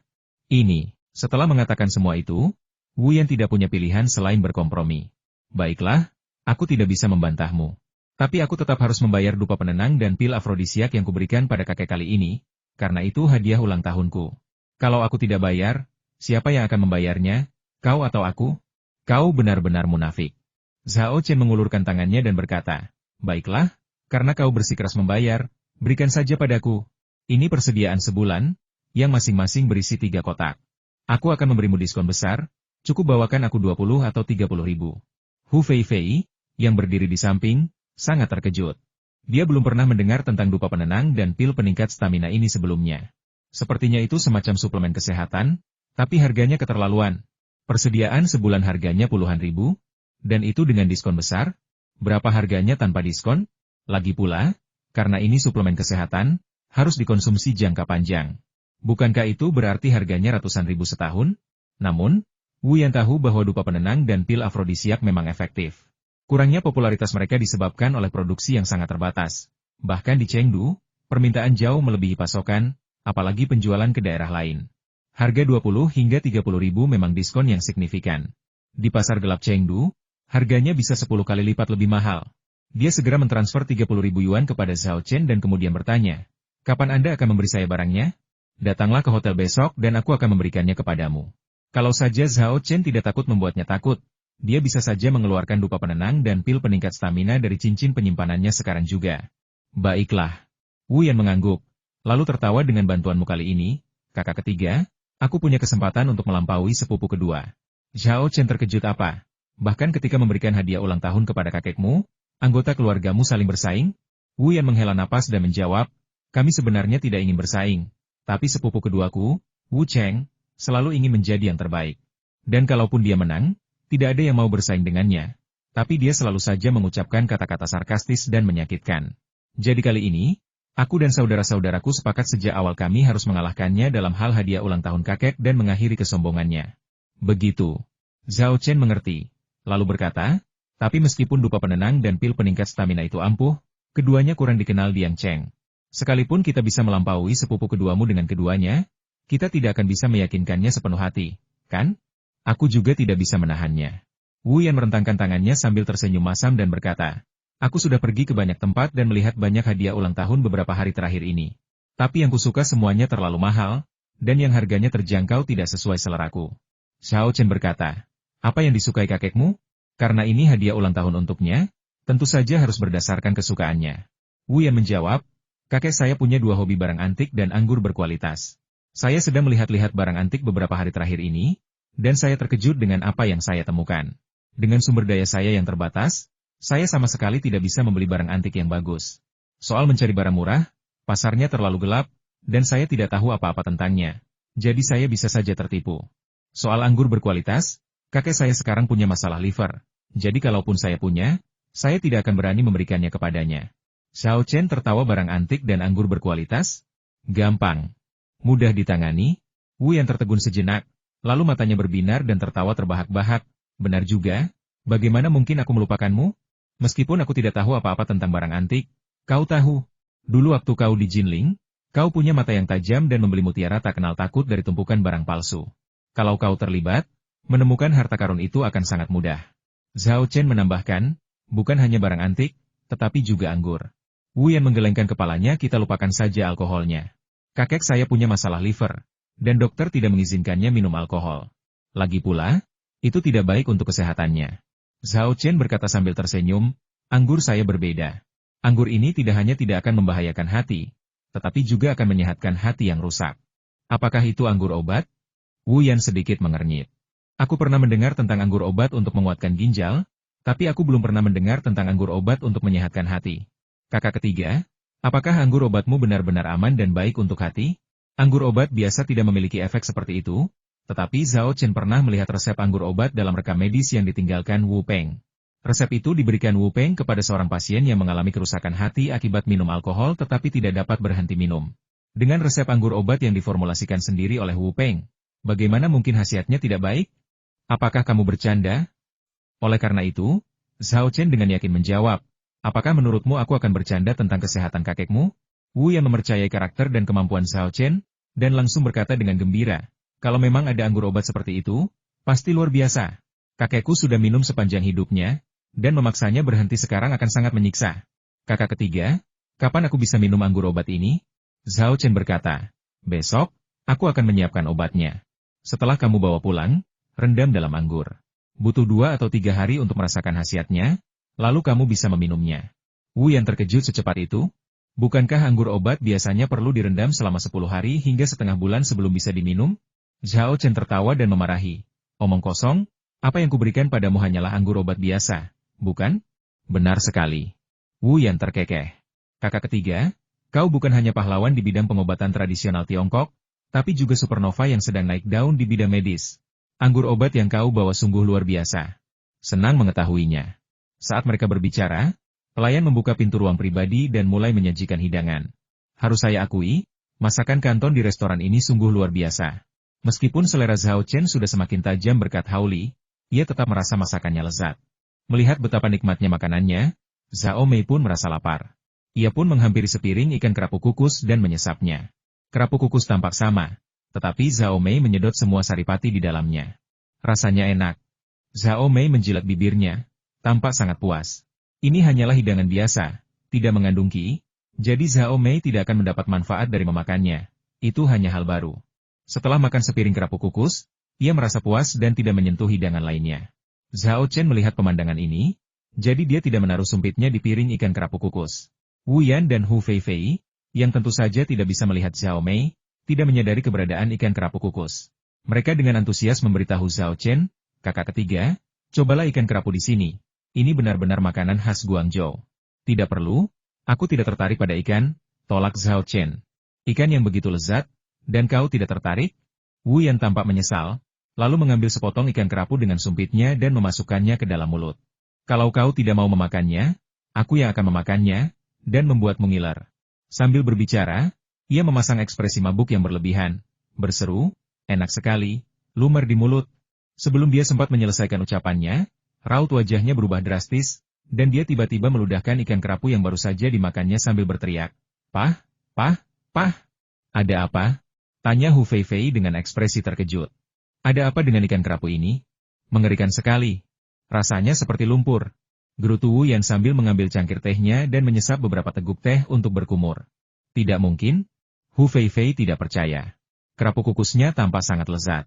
Ini. Setelah mengatakan semua itu, Wu Yan tidak punya pilihan selain berkompromi. Baiklah, aku tidak bisa membantahmu. Tapi aku tetap harus membayar dupa penenang dan pil afrodisiak yang kuberikan pada kakek kali ini, karena itu hadiah ulang tahunku. Kalau aku tidak bayar, siapa yang akan membayarnya? Kau atau aku? Kau benar-benar munafik. Zhao Chen mengulurkan tangannya dan berkata, baiklah, karena kau bersikeras membayar, berikan saja padaku. Ini persediaan sebulan, yang masing-masing berisi 3 kotak. Aku akan memberimu diskon besar, cukup bawakan aku 20 atau 30 ribu. Hu Fei, yang berdiri di samping, sangat terkejut. Dia belum pernah mendengar tentang dupa penenang dan pil peningkat stamina ini sebelumnya. Sepertinya itu semacam suplemen kesehatan, tapi harganya keterlaluan. Persediaan sebulan harganya puluhan ribu, dan itu dengan diskon besar. Berapa harganya tanpa diskon? Lagi pula, karena ini suplemen kesehatan, harus dikonsumsi jangka panjang. Bukankah itu berarti harganya ratusan ribu setahun? Namun, Wu Yan tahu bahwa dupa penenang dan pil afrodisiak memang efektif. Kurangnya popularitas mereka disebabkan oleh produksi yang sangat terbatas. Bahkan di Chengdu, permintaan jauh melebihi pasokan, apalagi penjualan ke daerah lain. Harga 20 hingga 30 ribu memang diskon yang signifikan. Di pasar gelap Chengdu, harganya bisa 10 kali lipat lebih mahal. Dia segera mentransfer 30 ribu yuan kepada Zhao Chen dan kemudian bertanya, kapan Anda akan memberi saya barangnya? Datanglah ke hotel besok dan aku akan memberikannya kepadamu. Kalau saja Zhao Chen tidak takut membuatnya takut, dia bisa saja mengeluarkan dupa penenang dan pil peningkat stamina dari cincin penyimpanannya sekarang juga. Baiklah. Wu Yan mengangguk, lalu tertawa dengan bantuanmu kali ini, kakak ketiga. Aku punya kesempatan untuk melampaui sepupu kedua. Zhao Chen terkejut apa? Bahkan ketika memberikan hadiah ulang tahun kepada kakekmu, anggota keluargamu saling bersaing? Wu Yan menghela napas dan menjawab, kami sebenarnya tidak ingin bersaing. Tapi sepupu keduaku, Wu Cheng, selalu ingin menjadi yang terbaik. Dan kalaupun dia menang, tidak ada yang mau bersaing dengannya. Tapi dia selalu saja mengucapkan kata-kata sarkastis dan menyakitkan. Jadi kali ini, aku dan saudara-saudaraku sepakat sejak awal kami harus mengalahkannya dalam hal hadiah ulang tahun kakek dan mengakhiri kesombongannya. Begitu. Zhao Chen mengerti, lalu berkata, tapi meskipun dupa penenang dan pil peningkat stamina itu ampuh, keduanya kurang dikenal Diang Cheng. Sekalipun kita bisa melampaui sepupu keduamu dengan keduanya, kita tidak akan bisa meyakinkannya sepenuh hati, kan? Aku juga tidak bisa menahannya. Wu Yan merentangkan tangannya sambil tersenyum masam dan berkata, aku sudah pergi ke banyak tempat dan melihat banyak hadiah ulang tahun beberapa hari terakhir ini. Tapi yang kusuka semuanya terlalu mahal, dan yang harganya terjangkau tidak sesuai seleraku. Zhao Chen berkata, apa yang disukai kakekmu? Karena ini hadiah ulang tahun untuknya, tentu saja harus berdasarkan kesukaannya. Wu Yan menjawab, kakek saya punya 2 hobi barang antik dan anggur berkualitas. Saya sedang melihat-lihat barang antik beberapa hari terakhir ini, dan saya terkejut dengan apa yang saya temukan. Dengan sumber daya saya yang terbatas, saya sama sekali tidak bisa membeli barang antik yang bagus. Soal mencari barang murah, pasarnya terlalu gelap, dan saya tidak tahu apa-apa tentangnya. Jadi saya bisa saja tertipu. Soal anggur berkualitas, kakek saya sekarang punya masalah liver. Jadi kalaupun saya punya, Saya tidak akan berani memberikannya kepadanya. Xiao Chen tertawa barang antik dan anggur berkualitas? Gampang. Mudah ditangani. Wu Yan tertegun sejenak, lalu matanya berbinar dan tertawa terbahak-bahak. Benar juga. Bagaimana mungkin aku melupakanmu? Meskipun aku tidak tahu apa-apa tentang barang antik, kau tahu. Dulu waktu kau di Jinling, kau punya mata yang tajam dan membeli mutiara tak kenal takut dari tumpukan barang palsu. Kalau kau terlibat, menemukan harta karun itu akan sangat mudah. Zhao Chen menambahkan, bukan hanya barang antik, tetapi juga anggur. Wu Yan menggelengkan kepalanya, kita lupakan saja alkoholnya. Kakek saya punya masalah liver, dan dokter tidak mengizinkannya minum alkohol. Lagi pula, itu tidak baik untuk kesehatannya. Zhao Chen berkata sambil tersenyum, anggur saya berbeda. Anggur ini tidak hanya tidak akan membahayakan hati, tetapi juga akan menyehatkan hati yang rusak. Apakah itu anggur obat? Wu Yan sedikit mengernyit. Aku pernah mendengar tentang anggur obat untuk menguatkan ginjal, tapi aku belum pernah mendengar tentang anggur obat untuk menyehatkan hati. Kakak ketiga, apakah anggur obatmu benar-benar aman dan baik untuk hati? Anggur obat biasa tidak memiliki efek seperti itu, tetapi Zhao Chen pernah melihat resep anggur obat dalam rekam medis yang ditinggalkan Wu Peng. Resep itu diberikan Wu Peng kepada seorang pasien yang mengalami kerusakan hati akibat minum alkohol tetapi tidak dapat berhenti minum. Dengan resep anggur obat yang diformulasikan sendiri oleh Wu Peng, bagaimana mungkin khasiatnya tidak baik? Apakah kamu bercanda? Oleh karena itu, Zhao Chen dengan yakin menjawab, apakah menurutmu aku akan bercanda tentang kesehatan kakekmu? Wu yang mempercayai karakter dan kemampuan Zhao Chen, dan langsung berkata dengan gembira, kalau memang ada anggur obat seperti itu, pasti luar biasa. Kakekku sudah minum sepanjang hidupnya, dan memaksanya berhenti sekarang akan sangat menyiksa. Kakak ketiga, kapan aku bisa minum anggur obat ini? Zhao Chen berkata, besok, aku akan menyiapkan obatnya. Setelah kamu bawa pulang, rendam dalam anggur. Butuh 2 atau 3 hari untuk merasakan khasiatnya, lalu kamu bisa meminumnya. Wu yang terkejut secepat itu. Bukankah anggur obat biasanya perlu direndam selama 10 hari hingga setengah bulan sebelum bisa diminum? Zhao Chen tertawa dan memarahi. Omong kosong, apa yang kuberikan padamu hanyalah anggur obat biasa, bukan? Benar sekali. Wu Yan terkekeh. Kakak ketiga, kau bukan hanya pahlawan di bidang pengobatan tradisional Tiongkok, tapi juga supernova yang sedang naik daun di bidang medis. Anggur obat yang kau bawa sungguh luar biasa. Senang mengetahuinya. Saat mereka berbicara, pelayan membuka pintu ruang pribadi dan mulai menyajikan hidangan. Harus saya akui, masakan Kanton di restoran ini sungguh luar biasa. Meskipun selera Zhao Chen sudah semakin tajam berkat Haoli, ia tetap merasa masakannya lezat. Melihat betapa nikmatnya makanannya, Zhao Mei pun merasa lapar. Ia pun menghampiri sepiring ikan kerapu kukus dan menyesapnya. Kerapu kukus tampak sama, tetapi Zhao Mei menyedot semua saripati di dalamnya. Rasanya enak. Zhao Mei menjilat bibirnya, tampak sangat puas. Ini hanyalah hidangan biasa, tidak mengandung qi, jadi Zhao Mei tidak akan mendapat manfaat dari memakannya. Itu hanya hal baru. Setelah makan sepiring kerapu kukus, ia merasa puas dan tidak menyentuh hidangan lainnya. Zhao Chen melihat pemandangan ini, jadi dia tidak menaruh sumpitnya di piring ikan kerapu kukus. Wu Yan dan Hu Feifei, yang tentu saja tidak bisa melihat Zhao Mei, tidak menyadari keberadaan ikan kerapu kukus. Mereka dengan antusias memberitahu Zhao Chen, kakak ketiga, cobalah ikan kerapu di sini. Ini benar-benar makanan khas Guangzhou. Tidak perlu, aku tidak tertarik pada ikan, tolak Zhao Chen. Ikan yang begitu lezat, dan kau tidak tertarik? Wu Yan tampak menyesal, lalu mengambil sepotong ikan kerapu dengan sumpitnya dan memasukkannya ke dalam mulut. Kalau kau tidak mau memakannya, aku yang akan memakannya, dan membuatmu ngiler. Sambil berbicara, ia memasang ekspresi mabuk yang berlebihan, berseru, enak sekali, lumer di mulut. Sebelum dia sempat menyelesaikan ucapannya, raut wajahnya berubah drastis, dan dia tiba-tiba meludahkan ikan kerapu yang baru saja dimakannya sambil berteriak, Pah, pah, pah. Ada apa? Tanya Hu Feifei dengan ekspresi terkejut. Ada apa dengan ikan kerapu ini? Mengerikan sekali. Rasanya seperti lumpur. Gerutu Wu Yan sambil mengambil cangkir tehnya dan menyesap beberapa teguk teh untuk berkumur. Tidak mungkin. Hu Feifei tidak percaya. Kerapu kukusnya tampak sangat lezat.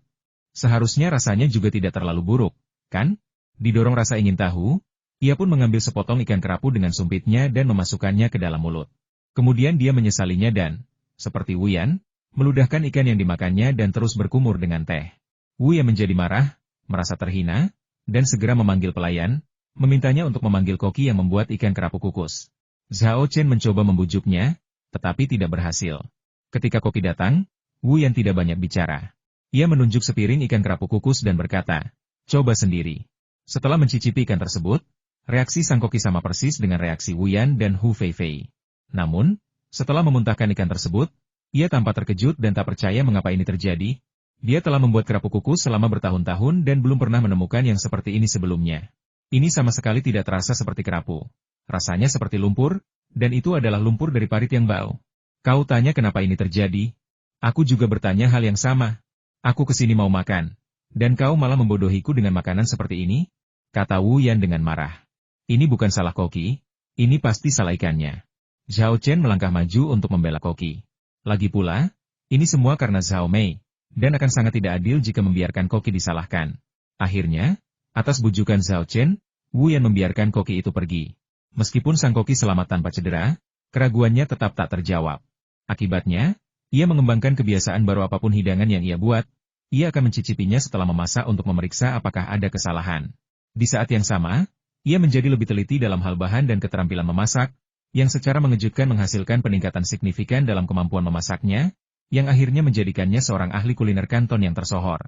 Seharusnya rasanya juga tidak terlalu buruk, kan? Didorong rasa ingin tahu, ia pun mengambil sepotong ikan kerapu dengan sumpitnya dan memasukkannya ke dalam mulut. Kemudian dia menyesalinya dan, seperti Wu Yan, meludahkan ikan yang dimakannya dan terus berkumur dengan teh. Wu Yan menjadi marah, merasa terhina, dan segera memanggil pelayan, memintanya untuk memanggil koki yang membuat ikan kerapu kukus. Zhao Chen mencoba membujuknya, tetapi tidak berhasil. Ketika koki datang, Wu Yan tidak banyak bicara. Ia menunjuk sepiring ikan kerapu kukus dan berkata, coba sendiri. Setelah mencicipi ikan tersebut, Reaksi sang koki sama persis dengan reaksi Wu Yan dan Hu Feifei. Namun, setelah memuntahkan ikan tersebut, ia tampak terkejut dan tak percaya mengapa ini terjadi. Dia telah membuat kerapu kuku selama bertahun-tahun dan belum pernah menemukan yang seperti ini sebelumnya. Ini sama sekali tidak terasa seperti kerapu. Rasanya seperti lumpur, dan itu adalah lumpur dari parit yang bau. Kau tanya kenapa ini terjadi? Aku juga bertanya hal yang sama. Aku kesini mau makan. Dan kau malah membodohiku dengan makanan seperti ini? Kata Wu Yan dengan marah. Ini bukan salah koki, ini pasti salah ikannya. Zhao Chen melangkah maju untuk membela koki. Lagi pula, ini semua karena Zhao Mei, dan akan sangat tidak adil jika membiarkan koki disalahkan. Akhirnya, atas bujukan Zhao Chen, Wu Yan membiarkan koki itu pergi. Meskipun sang koki selamat tanpa cedera, keraguannya tetap tak terjawab. Akibatnya, ia mengembangkan kebiasaan baru apapun hidangan yang ia buat, ia akan mencicipinya setelah memasak untuk memeriksa apakah ada kesalahan. Di saat yang sama, ia menjadi lebih teliti dalam hal bahan dan keterampilan memasak, yang secara mengejutkan menghasilkan peningkatan signifikan dalam kemampuan memasaknya, yang akhirnya menjadikannya seorang ahli kuliner Kanton yang tersohor.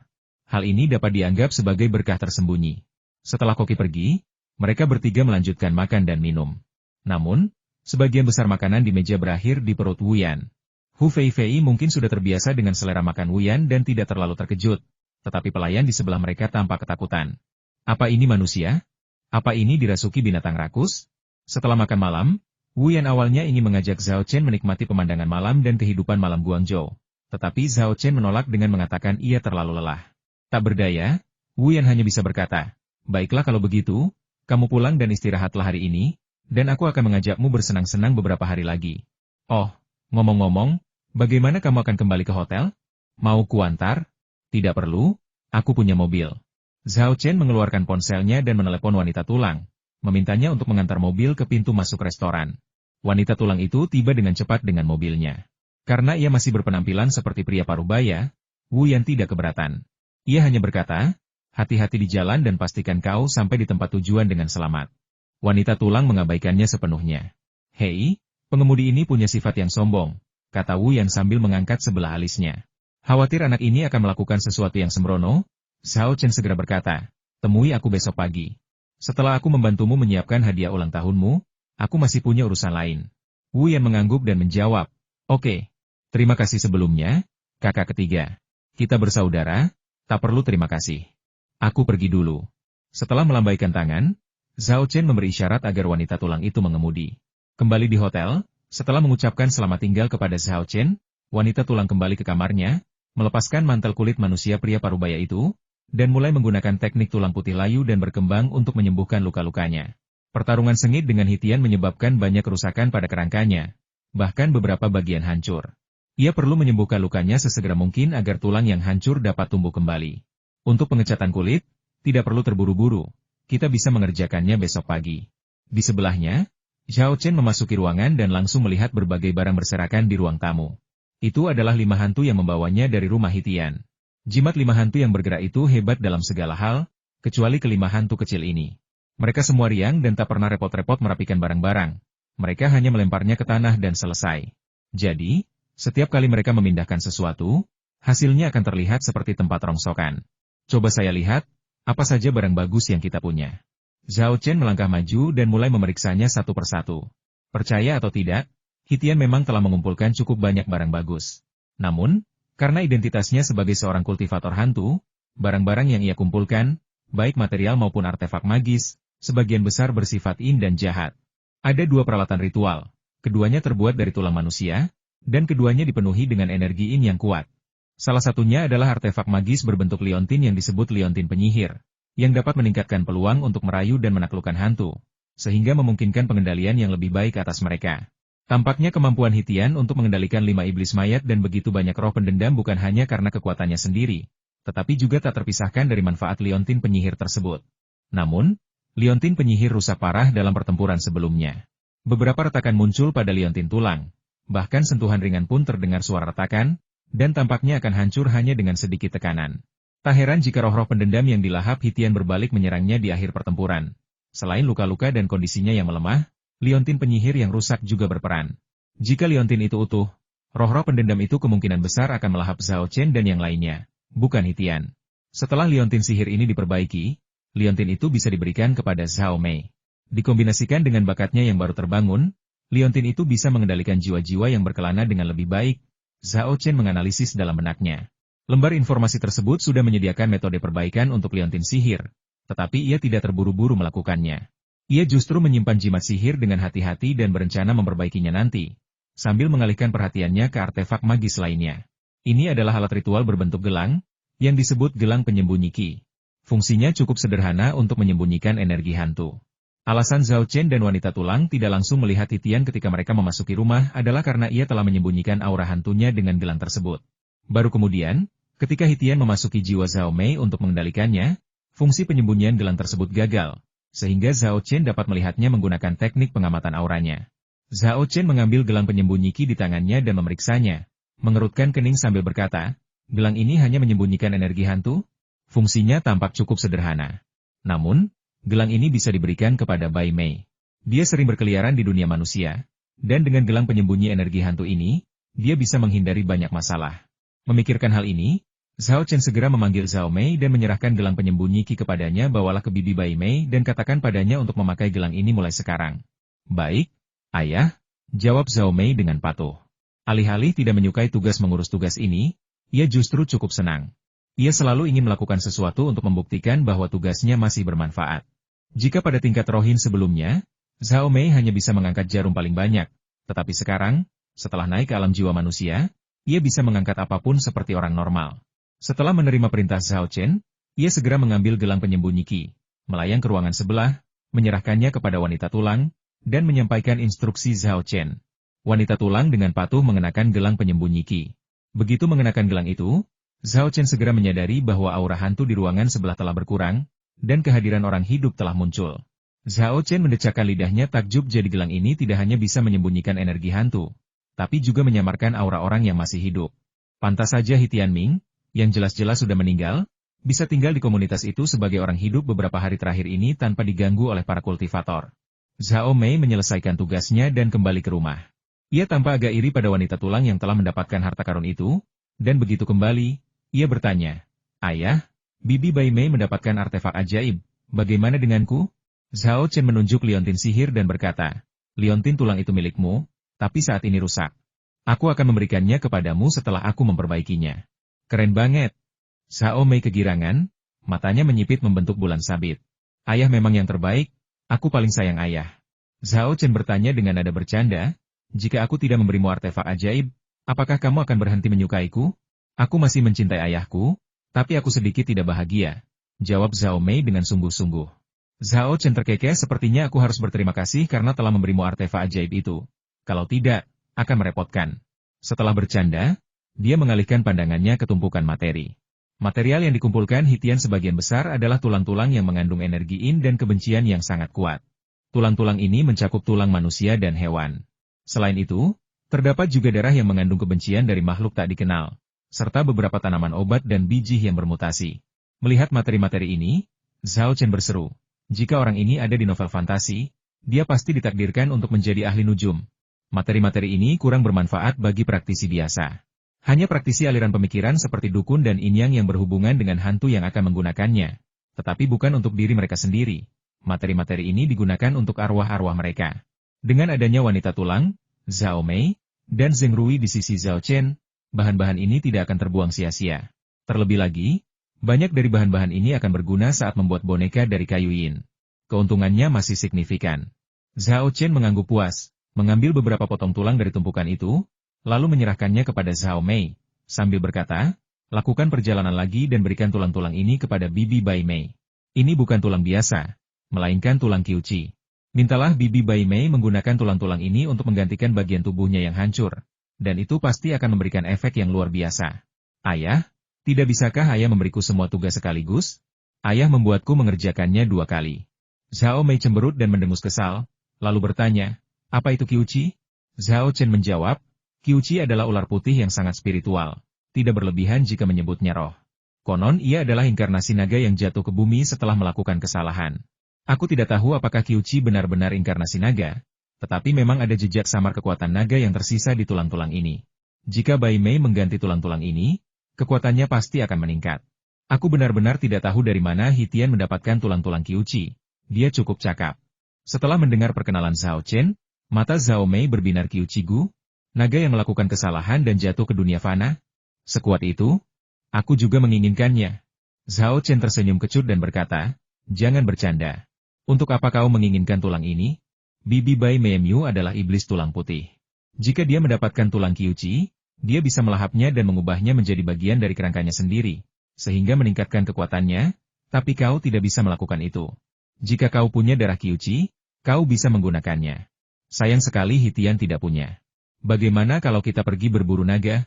Hal ini dapat dianggap sebagai berkah tersembunyi. Setelah koki pergi, mereka bertiga melanjutkan makan dan minum. Namun, sebagian besar makanan di meja berakhir di perut Wu Yan. Hu Feifei mungkin sudah terbiasa dengan selera makan Wu Yan dan tidak terlalu terkejut, tetapi pelayan di sebelah mereka tampak ketakutan. Apa ini manusia? Apa ini dirasuki binatang rakus? Setelah makan malam, Wu Yan awalnya ingin mengajak Zhao Chen menikmati pemandangan malam dan kehidupan malam Guangzhou. Tetapi Zhao Chen menolak dengan mengatakan ia terlalu lelah. Tak berdaya, Wu Yan hanya bisa berkata, "Baiklah kalau begitu, kamu pulang dan istirahatlah hari ini, dan aku akan mengajakmu bersenang-senang beberapa hari lagi. Oh, ngomong-ngomong, bagaimana kamu akan kembali ke hotel? Mau kuantar? Tidak perlu, aku punya mobil." Zhao Chen mengeluarkan ponselnya dan menelepon wanita tulang, memintanya untuk mengantar mobil ke pintu masuk restoran. Wanita tulang itu tiba dengan cepat dengan mobilnya. Karena ia masih berpenampilan seperti pria parubaya, Wu Yan tidak keberatan. Ia hanya berkata, "Hati-hati di jalan dan pastikan kau sampai di tempat tujuan dengan selamat." Wanita tulang mengabaikannya sepenuhnya. "Hei, pengemudi ini punya sifat yang sombong," kata Wu Yan sambil mengangkat sebelah alisnya. "Khawatir anak ini akan melakukan sesuatu yang sembrono?" Zhao Chen segera berkata, "Temui aku besok pagi. Setelah aku membantumu menyiapkan hadiah ulang tahunmu, aku masih punya urusan lain." Wu Yan mengangguk dan menjawab, "Oke. Terima kasih sebelumnya, kakak ketiga. Kita bersaudara, tak perlu terima kasih. Aku pergi dulu." Setelah melambaikan tangan, Zhao Chen memberi isyarat agar wanita tulang itu mengemudi. Kembali di hotel, setelah mengucapkan selamat tinggal kepada Zhao Chen, wanita tulang kembali ke kamarnya, melepaskan mantel kulit manusia pria parubaya itu, dan mulai menggunakan teknik tulang putih layu dan berkembang untuk menyembuhkan luka-lukanya. Pertarungan sengit dengan Hitian menyebabkan banyak kerusakan pada kerangkanya, bahkan beberapa bagian hancur. Ia perlu menyembuhkan lukanya sesegera mungkin agar tulang yang hancur dapat tumbuh kembali. Untuk pengecatan kulit, tidak perlu terburu-buru, kita bisa mengerjakannya besok pagi. Di sebelahnya, Zhao Chen memasuki ruangan dan langsung melihat berbagai barang berserakan di ruang tamu. Itu adalah 5 hantu yang membawanya dari rumah Hitian. Jimat 5 hantu yang bergerak itu hebat dalam segala hal, kecuali kelima hantu kecil ini. Mereka semua riang dan tak pernah repot-repot merapikan barang-barang. Mereka hanya melemparnya ke tanah dan selesai. Jadi, setiap kali mereka memindahkan sesuatu, hasilnya akan terlihat seperti tempat rongsokan. Coba saya lihat, apa saja barang bagus yang kita punya. Zhao Chen melangkah maju dan mulai memeriksanya satu persatu. Percaya atau tidak, Hitian memang telah mengumpulkan cukup banyak barang bagus. Namun, karena identitasnya sebagai seorang kultivator hantu, barang-barang yang ia kumpulkan, baik material maupun artefak magis, sebagian besar bersifat yin dan jahat. Ada 2 peralatan ritual, keduanya terbuat dari tulang manusia, dan keduanya dipenuhi dengan energi yin yang kuat. Salah satunya adalah artefak magis berbentuk liontin yang disebut liontin penyihir, yang dapat meningkatkan peluang untuk merayu dan menaklukkan hantu, sehingga memungkinkan pengendalian yang lebih baik atas mereka. Tampaknya kemampuan Hitian untuk mengendalikan 5 iblis mayat dan begitu banyak roh pendendam bukan hanya karena kekuatannya sendiri, tetapi juga tak terpisahkan dari manfaat liontin penyihir tersebut. Namun, liontin penyihir rusak parah dalam pertempuran sebelumnya. Beberapa retakan muncul pada liontin tulang, bahkan sentuhan ringan pun terdengar suara retakan, dan tampaknya akan hancur hanya dengan sedikit tekanan. Tak heran jika roh-roh pendendam yang dilahap Hitian berbalik menyerangnya di akhir pertempuran. Selain luka-luka dan kondisinya yang melemah, liontin penyihir yang rusak juga berperan. Jika liontin itu utuh, roh-roh pendendam itu kemungkinan besar akan melahap Zhao Chen dan yang lainnya, bukan Hitian. Setelah liontin sihir ini diperbaiki, liontin itu bisa diberikan kepada Zhao Mei. Dikombinasikan dengan bakatnya yang baru terbangun, Liontin itu bisa mengendalikan jiwa-jiwa yang berkelana dengan lebih baik. Zhao Chen menganalisis dalam benaknya. Lembar informasi tersebut sudah menyediakan metode perbaikan untuk Liontin sihir, tetapi ia tidak terburu-buru melakukannya. Ia justru menyimpan jimat sihir dengan hati-hati dan berencana memperbaikinya nanti, sambil mengalihkan perhatiannya ke artefak magis lainnya. Ini adalah alat ritual berbentuk gelang, yang disebut gelang penyembunyi Qi. Fungsinya cukup sederhana untuk menyembunyikan energi hantu. Alasan Zhao Chen dan wanita tulang tidak langsung melihat Hitian ketika mereka memasuki rumah adalah karena ia telah menyembunyikan aura hantunya dengan gelang tersebut. Baru kemudian, ketika Hitian memasuki jiwa Zhao Mei untuk mengendalikannya, fungsi penyembunyian gelang tersebut gagal, sehingga Zhao Chen dapat melihatnya menggunakan teknik pengamatan auranya. Zhao Chen mengambil gelang penyembunyi Qi di tangannya dan memeriksanya, mengerutkan kening sambil berkata, gelang ini hanya menyembunyikan energi hantu? Fungsinya tampak cukup sederhana. Namun, gelang ini bisa diberikan kepada Bai Mei. Dia sering berkeliaran di dunia manusia, dan dengan gelang penyembunyi energi hantu ini, dia bisa menghindari banyak masalah. Memikirkan hal ini, Zhao Chen segera memanggil Zhao Mei dan menyerahkan gelang penyembunyi Qi kepadanya. Bawalah ke bibi Bai Mei dan katakan padanya untuk memakai gelang ini mulai sekarang. Baik, ayah, jawab Zhao Mei dengan patuh. Alih-alih tidak menyukai tugas mengurus tugas ini, ia justru cukup senang. Ia selalu ingin melakukan sesuatu untuk membuktikan bahwa tugasnya masih bermanfaat. Jika pada tingkat rohin sebelumnya, Zhao Mei hanya bisa mengangkat jarum paling banyak, tetapi sekarang, setelah naik ke alam jiwa manusia, ia bisa mengangkat apapun seperti orang normal. Setelah menerima perintah Zhao Chen, ia segera mengambil gelang penyembunyi Qi, melayang ke ruangan sebelah, menyerahkannya kepada wanita tulang, dan menyampaikan instruksi Zhao Chen. Wanita tulang dengan patuh mengenakan gelang penyembunyi Qi. Begitu mengenakan gelang itu, Zhao Chen segera menyadari bahwa aura hantu di ruangan sebelah telah berkurang, dan kehadiran orang hidup telah muncul. Zhao Chen mendecakkan lidahnya takjub, jadi gelang ini tidak hanya bisa menyembunyikan energi hantu, tapi juga menyamarkan aura orang yang masih hidup. Pantas saja Hitian Ming, yang jelas-jelas sudah meninggal, bisa tinggal di komunitas itu sebagai orang hidup beberapa hari terakhir ini tanpa diganggu oleh para kultivator. Zhao Mei menyelesaikan tugasnya dan kembali ke rumah. Ia tampak agak iri pada wanita tulang yang telah mendapatkan harta karun itu, dan begitu kembali, ia bertanya, "Ayah, bibi Bai Mei mendapatkan artefak ajaib, bagaimana denganku?" Zhao Chen menunjuk liontin sihir dan berkata, "Liontin tulang itu milikmu, tapi saat ini rusak. Aku akan memberikannya kepadamu setelah aku memperbaikinya." Keren banget. Zhao Mei kegirangan, matanya menyipit membentuk bulan sabit. "Ayah memang yang terbaik, aku paling sayang ayah." Zhao Chen bertanya dengan nada bercanda, "Jika aku tidak memberimu artefak ajaib, apakah kamu akan berhenti menyukaiku?" "Aku masih mencintai ayahku, tapi aku sedikit tidak bahagia," jawab Zhao Mei dengan sungguh-sungguh. Zhao Chen terkekeh, "Sepertinya aku harus berterima kasih karena telah memberimu artefak ajaib itu. Kalau tidak, akan merepotkan." Setelah bercanda, dia mengalihkan pandangannya ke tumpukan materi. Material yang dikumpulkan Hitian sebagian besar adalah tulang-tulang yang mengandung energi yin dan kebencian yang sangat kuat. Tulang-tulang ini mencakup tulang manusia dan hewan. Selain itu, terdapat juga darah yang mengandung kebencian dari makhluk tak dikenal, serta beberapa tanaman obat dan biji yang bermutasi. Melihat materi-materi ini, Zhao Chen berseru, "Jika orang ini ada di novel fantasi, dia pasti ditakdirkan untuk menjadi ahli nujum." Materi-materi ini kurang bermanfaat bagi praktisi biasa. Hanya praktisi aliran pemikiran seperti dukun dan inyang yang berhubungan dengan hantu yang akan menggunakannya. Tetapi bukan untuk diri mereka sendiri. Materi-materi ini digunakan untuk arwah-arwah mereka. Dengan adanya wanita tulang, Zhao Mei, dan Zheng Rui di sisi Zhao Chen, bahan-bahan ini tidak akan terbuang sia-sia. Terlebih lagi, banyak dari bahan-bahan ini akan berguna saat membuat boneka dari kayu yin. Keuntungannya masih signifikan. Zhao Chen mengangguk puas, mengambil beberapa potong tulang dari tumpukan itu, lalu menyerahkannya kepada Zhao Mei, sambil berkata, "Lakukan perjalanan lagi dan berikan tulang-tulang ini kepada bibi Bai Mei. Ini bukan tulang biasa, melainkan tulang Qiuqi. Mintalah bibi Bai Mei menggunakan tulang-tulang ini untuk menggantikan bagian tubuhnya yang hancur. Dan itu pasti akan memberikan efek yang luar biasa." "Ayah, tidak bisakah ayah memberiku semua tugas sekaligus? Ayah membuatku mengerjakannya 2 kali." Zhao Mei cemberut dan mendengus kesal, lalu bertanya, "Apa itu Qiuqi?" Zhao Chen menjawab, "Qiuqi adalah ular putih yang sangat spiritual, tidak berlebihan jika menyebutnya roh. Konon ia adalah inkarnasi naga yang jatuh ke bumi setelah melakukan kesalahan. Aku tidak tahu apakah Qiuqi benar-benar inkarnasi naga, tetapi memang ada jejak samar kekuatan naga yang tersisa di tulang-tulang ini. Jika Bai Mei mengganti tulang-tulang ini, kekuatannya pasti akan meningkat. Aku benar-benar tidak tahu dari mana Hitian mendapatkan tulang-tulang Qiuqi. Dia cukup cakap." Setelah mendengar perkenalan Zhao Chen, mata Zhao Mei berbinar Qiu Gu, naga yang melakukan kesalahan dan jatuh ke dunia fana. Sekuat itu, aku juga menginginkannya. Zhao Chen tersenyum kecut dan berkata, jangan bercanda. Untuk apa kau menginginkan tulang ini? Bibi Bai Meimyu adalah iblis tulang putih. Jika dia mendapatkan tulang Qiu Qi, dia bisa melahapnya dan mengubahnya menjadi bagian dari kerangkanya sendiri, sehingga meningkatkan kekuatannya, tapi kau tidak bisa melakukan itu. Jika kau punya darah Qiu Qi, kau bisa menggunakannya. Sayang sekali Hitian tidak punya. Bagaimana kalau kita pergi berburu naga?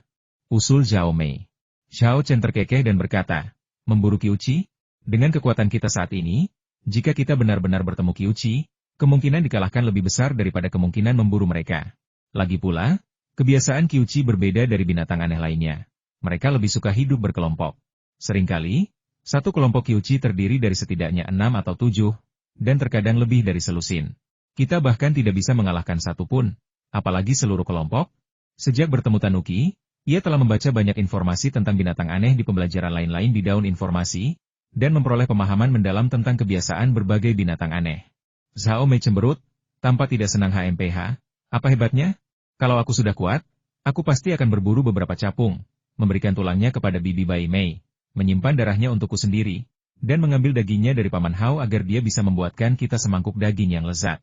Usul Zhao Mei. Zhao Chen terkekeh dan berkata, memburu Qiu Qi? Dengan kekuatan kita saat ini, jika kita benar-benar bertemu Qiu Qi, kemungkinan dikalahkan lebih besar daripada kemungkinan memburu mereka. Lagi pula, kebiasaan Qiu Qi berbeda dari binatang aneh lainnya. Mereka lebih suka hidup berkelompok. Seringkali, satu kelompok Qiu Qi terdiri dari setidaknya 6 atau 7, dan terkadang lebih dari selusin. Kita bahkan tidak bisa mengalahkan satu pun, apalagi seluruh kelompok. Sejak bertemu Tanuki, ia telah membaca banyak informasi tentang binatang aneh di pembelajaran lain-lain di daun informasi, dan memperoleh pemahaman mendalam tentang kebiasaan berbagai binatang aneh. Zhao Mei cemberut, tanpa tidak senang HMPH, apa hebatnya? Kalau aku sudah kuat, aku pasti akan berburu beberapa capung, memberikan tulangnya kepada Bibi Bai Mei, menyimpan darahnya untukku sendiri, dan mengambil dagingnya dari Paman Hao agar dia bisa membuatkan kita semangkuk daging yang lezat.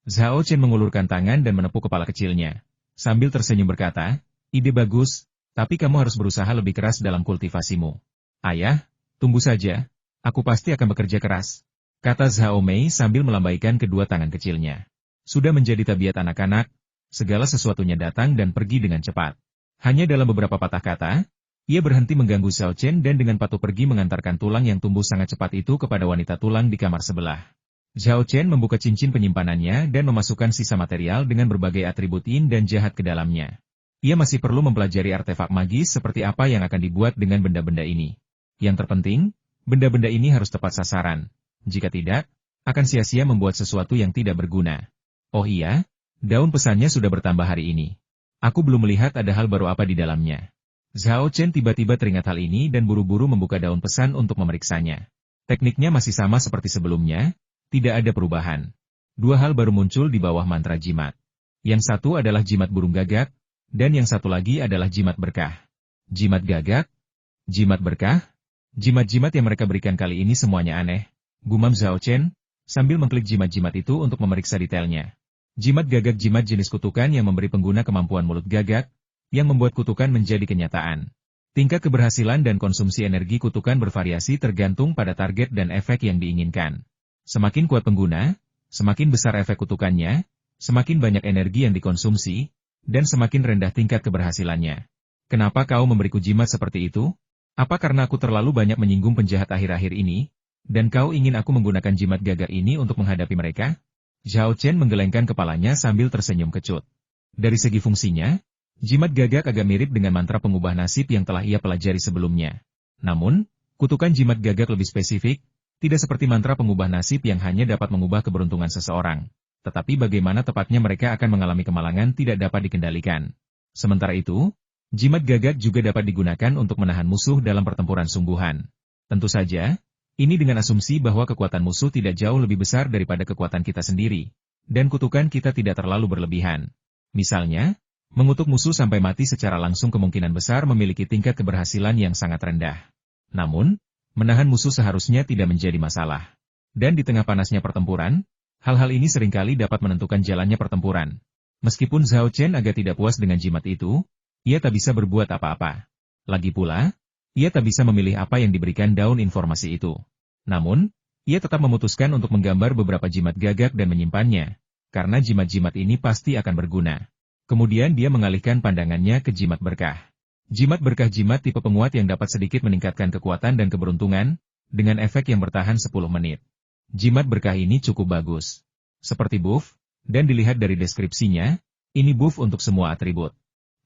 Zhao Chen mengulurkan tangan dan menepuk kepala kecilnya, sambil tersenyum berkata, ide bagus, tapi kamu harus berusaha lebih keras dalam kultivasimu. Ayah, tunggu saja, aku pasti akan bekerja keras, kata Zhao Mei sambil melambaikan kedua tangan kecilnya. Sudah menjadi tabiat anak-anak, segala sesuatunya datang dan pergi dengan cepat. Hanya dalam beberapa patah kata, ia berhenti mengganggu Zhao Chen dan dengan patuh pergi mengantarkan tulang yang tumbuh sangat cepat itu kepada wanita tulang di kamar sebelah. Zhao Chen membuka cincin penyimpanannya dan memasukkan sisa material dengan berbagai atribut yin dan jahat ke dalamnya. Ia masih perlu mempelajari artefak magis seperti apa yang akan dibuat dengan benda-benda ini. Yang terpenting, benda-benda ini harus tepat sasaran. Jika tidak, akan sia-sia membuat sesuatu yang tidak berguna. Oh iya, daun pesannya sudah bertambah hari ini. Aku belum melihat ada hal baru apa di dalamnya. Zhao Chen tiba-tiba teringat hal ini dan buru-buru membuka daun pesan untuk memeriksanya. Tekniknya masih sama seperti sebelumnya, tidak ada perubahan. Dua hal baru muncul di bawah mantra jimat. Yang satu adalah jimat burung gagak, dan yang satu lagi adalah jimat berkah. Jimat gagak? Jimat berkah? Jimat-jimat yang mereka berikan kali ini semuanya aneh, gumam Zhao Chen, sambil mengklik jimat-jimat itu untuk memeriksa detailnya. Jimat gagak jimat jenis kutukan yang memberi pengguna kemampuan mulut gagak, yang membuat kutukan menjadi kenyataan. Tingkat keberhasilan dan konsumsi energi kutukan bervariasi tergantung pada target dan efek yang diinginkan. Semakin kuat pengguna, semakin besar efek kutukannya, semakin banyak energi yang dikonsumsi, dan semakin rendah tingkat keberhasilannya. Kenapa kau memberiku jimat seperti itu? Apa karena aku terlalu banyak menyinggung penjahat akhir-akhir ini, dan kau ingin aku menggunakan jimat gagak ini untuk menghadapi mereka? Zhao Chen menggelengkan kepalanya sambil tersenyum kecut. Dari segi fungsinya, jimat gagak agak mirip dengan mantra pengubah nasib yang telah ia pelajari sebelumnya. Namun, kutukan jimat gagak lebih spesifik, tidak seperti mantra pengubah nasib yang hanya dapat mengubah keberuntungan seseorang. Tetapi bagaimana tepatnya mereka akan mengalami kemalangan tidak dapat dikendalikan. Sementara itu, jimat gagak juga dapat digunakan untuk menahan musuh dalam pertempuran sungguhan. Tentu saja, ini dengan asumsi bahwa kekuatan musuh tidak jauh lebih besar daripada kekuatan kita sendiri, dan kutukan kita tidak terlalu berlebihan. Misalnya, mengutuk musuh sampai mati secara langsung kemungkinan besar memiliki tingkat keberhasilan yang sangat rendah. Namun, menahan musuh seharusnya tidak menjadi masalah. Dan di tengah panasnya pertempuran, hal-hal ini seringkali dapat menentukan jalannya pertempuran. Meskipun Zhao Chen agak tidak puas dengan jimat itu, ia tak bisa berbuat apa-apa. Lagi pula, ia tak bisa memilih apa yang diberikan daun informasi itu. Namun, ia tetap memutuskan untuk menggambar beberapa jimat gagak dan menyimpannya, karena jimat-jimat ini pasti akan berguna. Kemudian dia mengalihkan pandangannya ke jimat berkah. Jimat berkah jimat tipe penguat yang dapat sedikit meningkatkan kekuatan dan keberuntungan, dengan efek yang bertahan 10 menit. Jimat berkah ini cukup bagus. Seperti buff, dan dilihat dari deskripsinya, ini buff untuk semua atribut.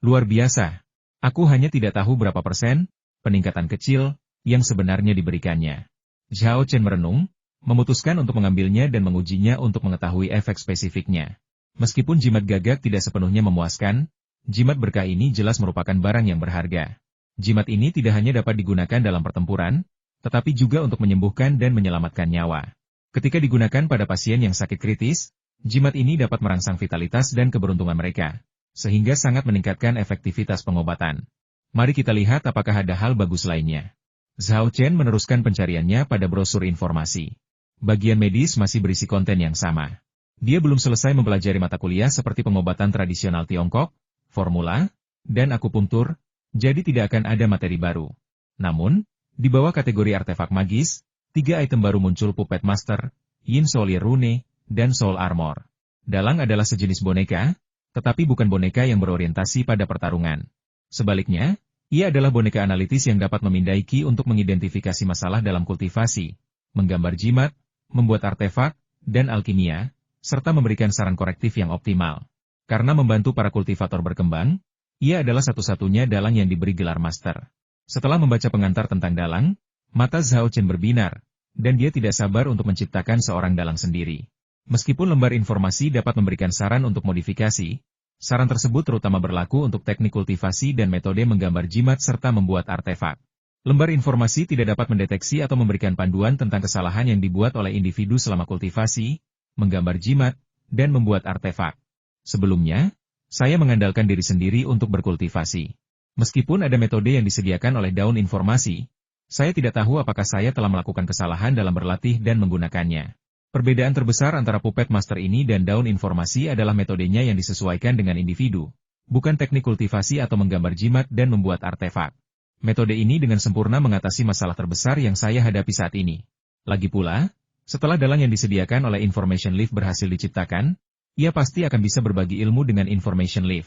Luar biasa. Aku hanya tidak tahu berapa persen, peningkatan kecil, yang sebenarnya diberikannya. Zhao Chen merenung, memutuskan untuk mengambilnya dan mengujinya untuk mengetahui efek spesifiknya. Meskipun jimat gagak tidak sepenuhnya memuaskan, jimat berkah ini jelas merupakan barang yang berharga. Jimat ini tidak hanya dapat digunakan dalam pertempuran, tetapi juga untuk menyembuhkan dan menyelamatkan nyawa. Ketika digunakan pada pasien yang sakit kritis, Jimat ini dapat merangsang vitalitas dan keberuntungan mereka, sehingga sangat meningkatkan efektivitas pengobatan. Mari kita lihat apakah ada hal bagus lainnya. Zhao Chen meneruskan pencariannya pada brosur informasi. Bagian medis masih berisi konten yang sama. Dia belum selesai mempelajari mata kuliah seperti pengobatan tradisional Tiongkok, formula, dan akupunktur, jadi tidak akan ada materi baru. Namun, di bawah kategori artefak magis, 3 item baru muncul: Puppet Master, Yin Soulier Rune, dan Soul Armor. Dalang adalah sejenis boneka, tetapi bukan boneka yang berorientasi pada pertarungan. Sebaliknya, ia adalah boneka analitis yang dapat memindai ki untuk mengidentifikasi masalah dalam kultivasi, menggambar jimat, membuat artefak, dan alkimia, serta memberikan saran korektif yang optimal. Karena membantu para kultivator berkembang, ia adalah satu-satunya dalang yang diberi gelar master. Setelah membaca pengantar tentang dalang, mata Zhao Chen berbinar, dan dia tidak sabar untuk menciptakan seorang dalang sendiri. Meskipun lembar informasi dapat memberikan saran untuk modifikasi, saran tersebut terutama berlaku untuk teknik kultivasi dan metode menggambar jimat serta membuat artefak. Lembar informasi tidak dapat mendeteksi atau memberikan panduan tentang kesalahan yang dibuat oleh individu selama kultivasi, menggambar jimat, dan membuat artefak. Sebelumnya, saya mengandalkan diri sendiri untuk berkultivasi. Meskipun ada metode yang disediakan oleh daun informasi, saya tidak tahu apakah saya telah melakukan kesalahan dalam berlatih dan menggunakannya. Perbedaan terbesar antara Puppet Master ini dan daun informasi adalah metodenya yang disesuaikan dengan individu, bukan teknik kultivasi atau menggambar jimat dan membuat artefak. Metode ini dengan sempurna mengatasi masalah terbesar yang saya hadapi saat ini. Lagi pula, setelah dalang yang disediakan oleh Information Leaf berhasil diciptakan, ia pasti akan bisa berbagi ilmu dengan Information Leaf.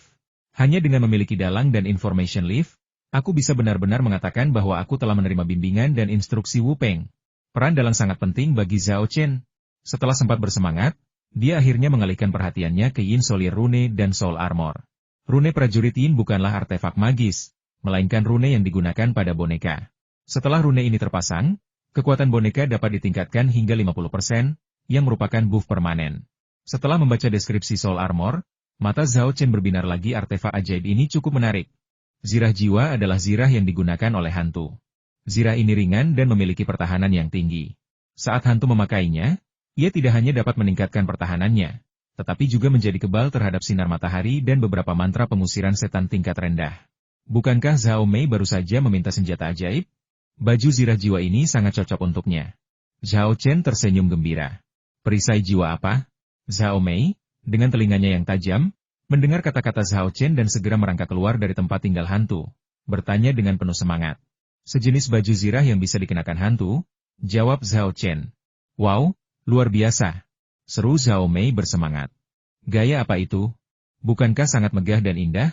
Hanya dengan memiliki dalang dan Information Leaf, aku bisa benar-benar mengatakan bahwa aku telah menerima bimbingan dan instruksi Wu Peng. Peran dalang sangat penting bagi Zhao Chen. Setelah sempat bersemangat, dia akhirnya mengalihkan perhatiannya ke Yin Soulier Rune dan Soul Armor. Rune prajurit Yin bukanlah artefak magis, melainkan rune yang digunakan pada boneka. Setelah rune ini terpasang, kekuatan boneka dapat ditingkatkan hingga 50%, yang merupakan buff permanen. Setelah membaca deskripsi Soul Armor, mata Zhao Chen berbinar lagi. Artefak ajaib ini cukup menarik. Zirah jiwa adalah zirah yang digunakan oleh hantu. Zirah ini ringan dan memiliki pertahanan yang tinggi. Saat hantu memakainya, ia tidak hanya dapat meningkatkan pertahanannya, tetapi juga menjadi kebal terhadap sinar matahari dan beberapa mantra pengusiran setan tingkat rendah. Bukankah Zhao Mei baru saja meminta senjata ajaib? Baju zirah jiwa ini sangat cocok untuknya. Zhao Chen tersenyum gembira. Perisai jiwa apa? Zhao Mei, dengan telinganya yang tajam, mendengar kata-kata Zhao Chen dan segera merangkak keluar dari tempat tinggal hantu, bertanya dengan penuh semangat. Sejenis baju zirah yang bisa dikenakan hantu, jawab Zhao Chen. Wow, luar biasa, seru Zhao Mei bersemangat. Gaya apa itu? Bukankah sangat megah dan indah?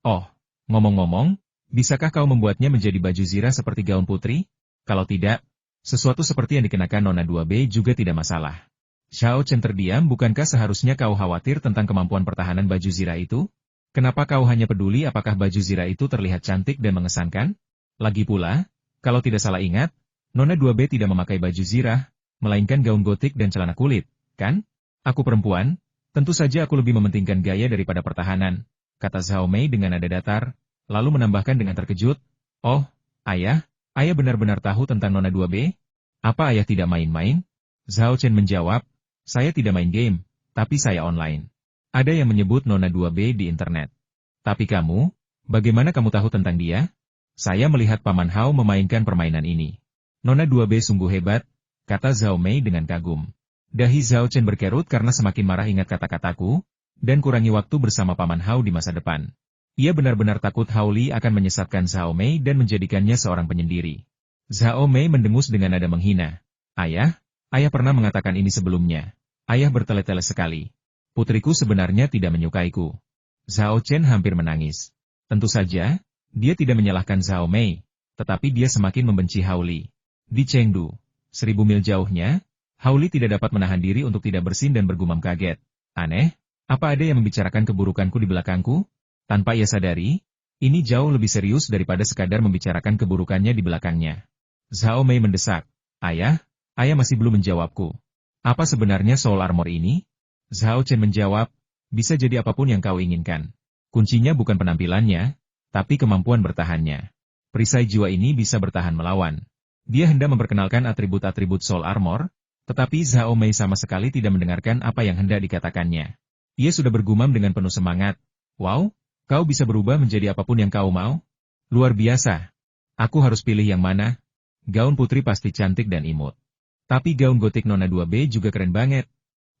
Oh, ngomong-ngomong, bisakah kau membuatnya menjadi baju zirah seperti gaun putri? Kalau tidak, sesuatu seperti yang dikenakan Nona 2B juga tidak masalah. Zhao Chen terdiam. Bukankah seharusnya kau khawatir tentang kemampuan pertahanan baju zirah itu? Kenapa kau hanya peduli apakah baju zirah itu terlihat cantik dan mengesankan? Lagi pula, kalau tidak salah ingat, Nona 2B tidak memakai baju zirah, melainkan gaun gotik dan celana kulit, kan? Aku perempuan, tentu saja aku lebih mementingkan gaya daripada pertahanan, kata Zhao Mei dengan nada datar, lalu menambahkan dengan terkejut, oh, ayah benar-benar tahu tentang Nona 2B? Apa ayah tidak main-main? Zhao Chen menjawab, saya tidak main game, tapi saya online. Ada yang menyebut Nona 2B di internet. Tapi kamu, bagaimana kamu tahu tentang dia? Saya melihat Paman Hao memainkan permainan ini. Nona 2B sungguh hebat, kata Zhao Mei dengan kagum. Dahi Zhao Chen berkerut karena semakin marah ingat kata-kataku, dan kurangi waktu bersama Paman Hao di masa depan. Ia benar-benar takut Hao Li akan menyesatkan Zhao Mei dan menjadikannya seorang penyendiri. Zhao Mei mendengus dengan nada menghina. Ayah pernah mengatakan ini sebelumnya. Ayah bertele-tele sekali. Putriku sebenarnya tidak menyukaiku. Zhao Chen hampir menangis. Tentu saja, dia tidak menyalahkan Zhao Mei, tetapi dia semakin membenci Hao Li. Di Chengdu, 1000 mil jauhnya, Hao Li tidak dapat menahan diri untuk tidak bersin dan bergumam kaget. Aneh, apa ada yang membicarakan keburukanku di belakangku? Tanpa ia sadari, ini jauh lebih serius daripada sekadar membicarakan keburukannya di belakangnya. Zhao Mei mendesak. Ayah masih belum menjawabku. Apa sebenarnya Soul Armor ini? Zhao Chen menjawab, bisa jadi apapun yang kau inginkan. Kuncinya bukan penampilannya, tapi kemampuan bertahannya. Perisai jiwa ini bisa bertahan melawan. Dia hendak memperkenalkan atribut-atribut Soul Armor, Tetapi Zhao Mei sama sekali tidak mendengarkan apa yang hendak dikatakannya. Ia sudah bergumam dengan penuh semangat. Wow, kau bisa berubah menjadi apapun yang kau mau? Luar biasa. Aku harus pilih yang mana? Gaun putri pasti cantik dan imut. Tapi gaun gotik Nona 2B juga keren banget.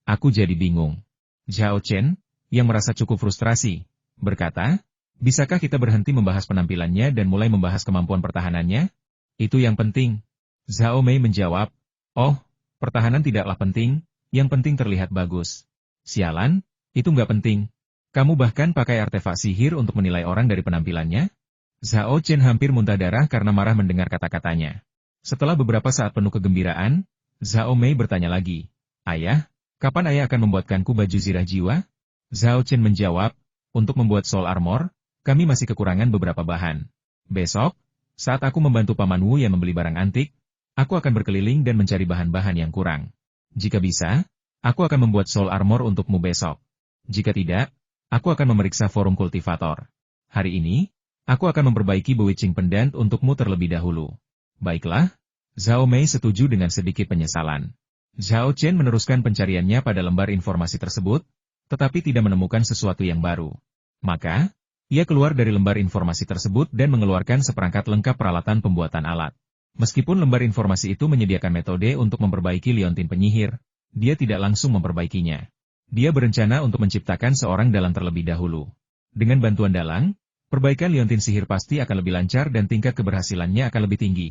Aku jadi bingung. Zhao Chen, yang merasa cukup frustrasi, berkata, bisakah kita berhenti membahas penampilannya dan mulai membahas kemampuan pertahanannya? Itu yang penting. Zhao Mei menjawab, oh, pertahanan tidaklah penting, yang penting terlihat bagus. Sialan, itu nggak penting. Kamu bahkan pakai artefak sihir untuk menilai orang dari penampilannya? Zhao Chen hampir muntah darah karena marah mendengar kata-katanya. Setelah beberapa saat penuh kegembiraan, Zhao Mei bertanya lagi, Ayah, kapan ayah akan membuatkanku baju zirah jiwa? Zhao Chen menjawab, untuk membuat soul armor, kami masih kekurangan beberapa bahan. Besok, saat aku membantu Paman Wu yang membeli barang antik, aku akan berkeliling dan mencari bahan-bahan yang kurang. Jika bisa, aku akan membuat soul armor untukmu besok. Jika tidak, aku akan memeriksa forum kultivator. Hari ini, aku akan memperbaiki bewitching pendant untukmu terlebih dahulu. Baiklah, Zhao Mei setuju dengan sedikit penyesalan. Zhao Chen meneruskan pencariannya pada lembar informasi tersebut, tetapi tidak menemukan sesuatu yang baru. Maka, ia keluar dari lembar informasi tersebut dan mengeluarkan seperangkat lengkap peralatan pembuatan alat. Meskipun lembar informasi itu menyediakan metode untuk memperbaiki liontin penyihir, dia tidak langsung memperbaikinya. Dia berencana untuk menciptakan seorang dalang terlebih dahulu. Dengan bantuan dalang, perbaikan liontin sihir pasti akan lebih lancar dan tingkat keberhasilannya akan lebih tinggi.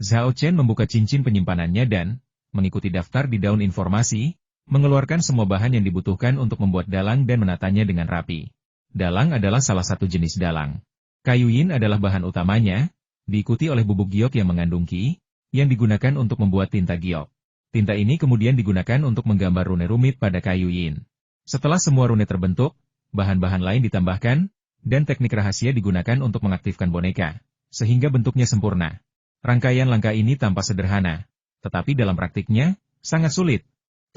Zhao Chen membuka cincin penyimpanannya dan, mengikuti daftar di daun informasi, mengeluarkan semua bahan yang dibutuhkan untuk membuat dalang dan menatanya dengan rapi. Dalang adalah salah satu jenis dalang. Kayu yin adalah bahan utamanya, diikuti oleh bubuk giok yang mengandung qi, yang digunakan untuk membuat tinta giok. Tinta ini kemudian digunakan untuk menggambar rune rumit pada kayu yin. Setelah semua rune terbentuk, bahan-bahan lain ditambahkan, dan teknik rahasia digunakan untuk mengaktifkan boneka, sehingga bentuknya sempurna. Rangkaian langkah ini tampak sederhana, tetapi dalam praktiknya, sangat sulit.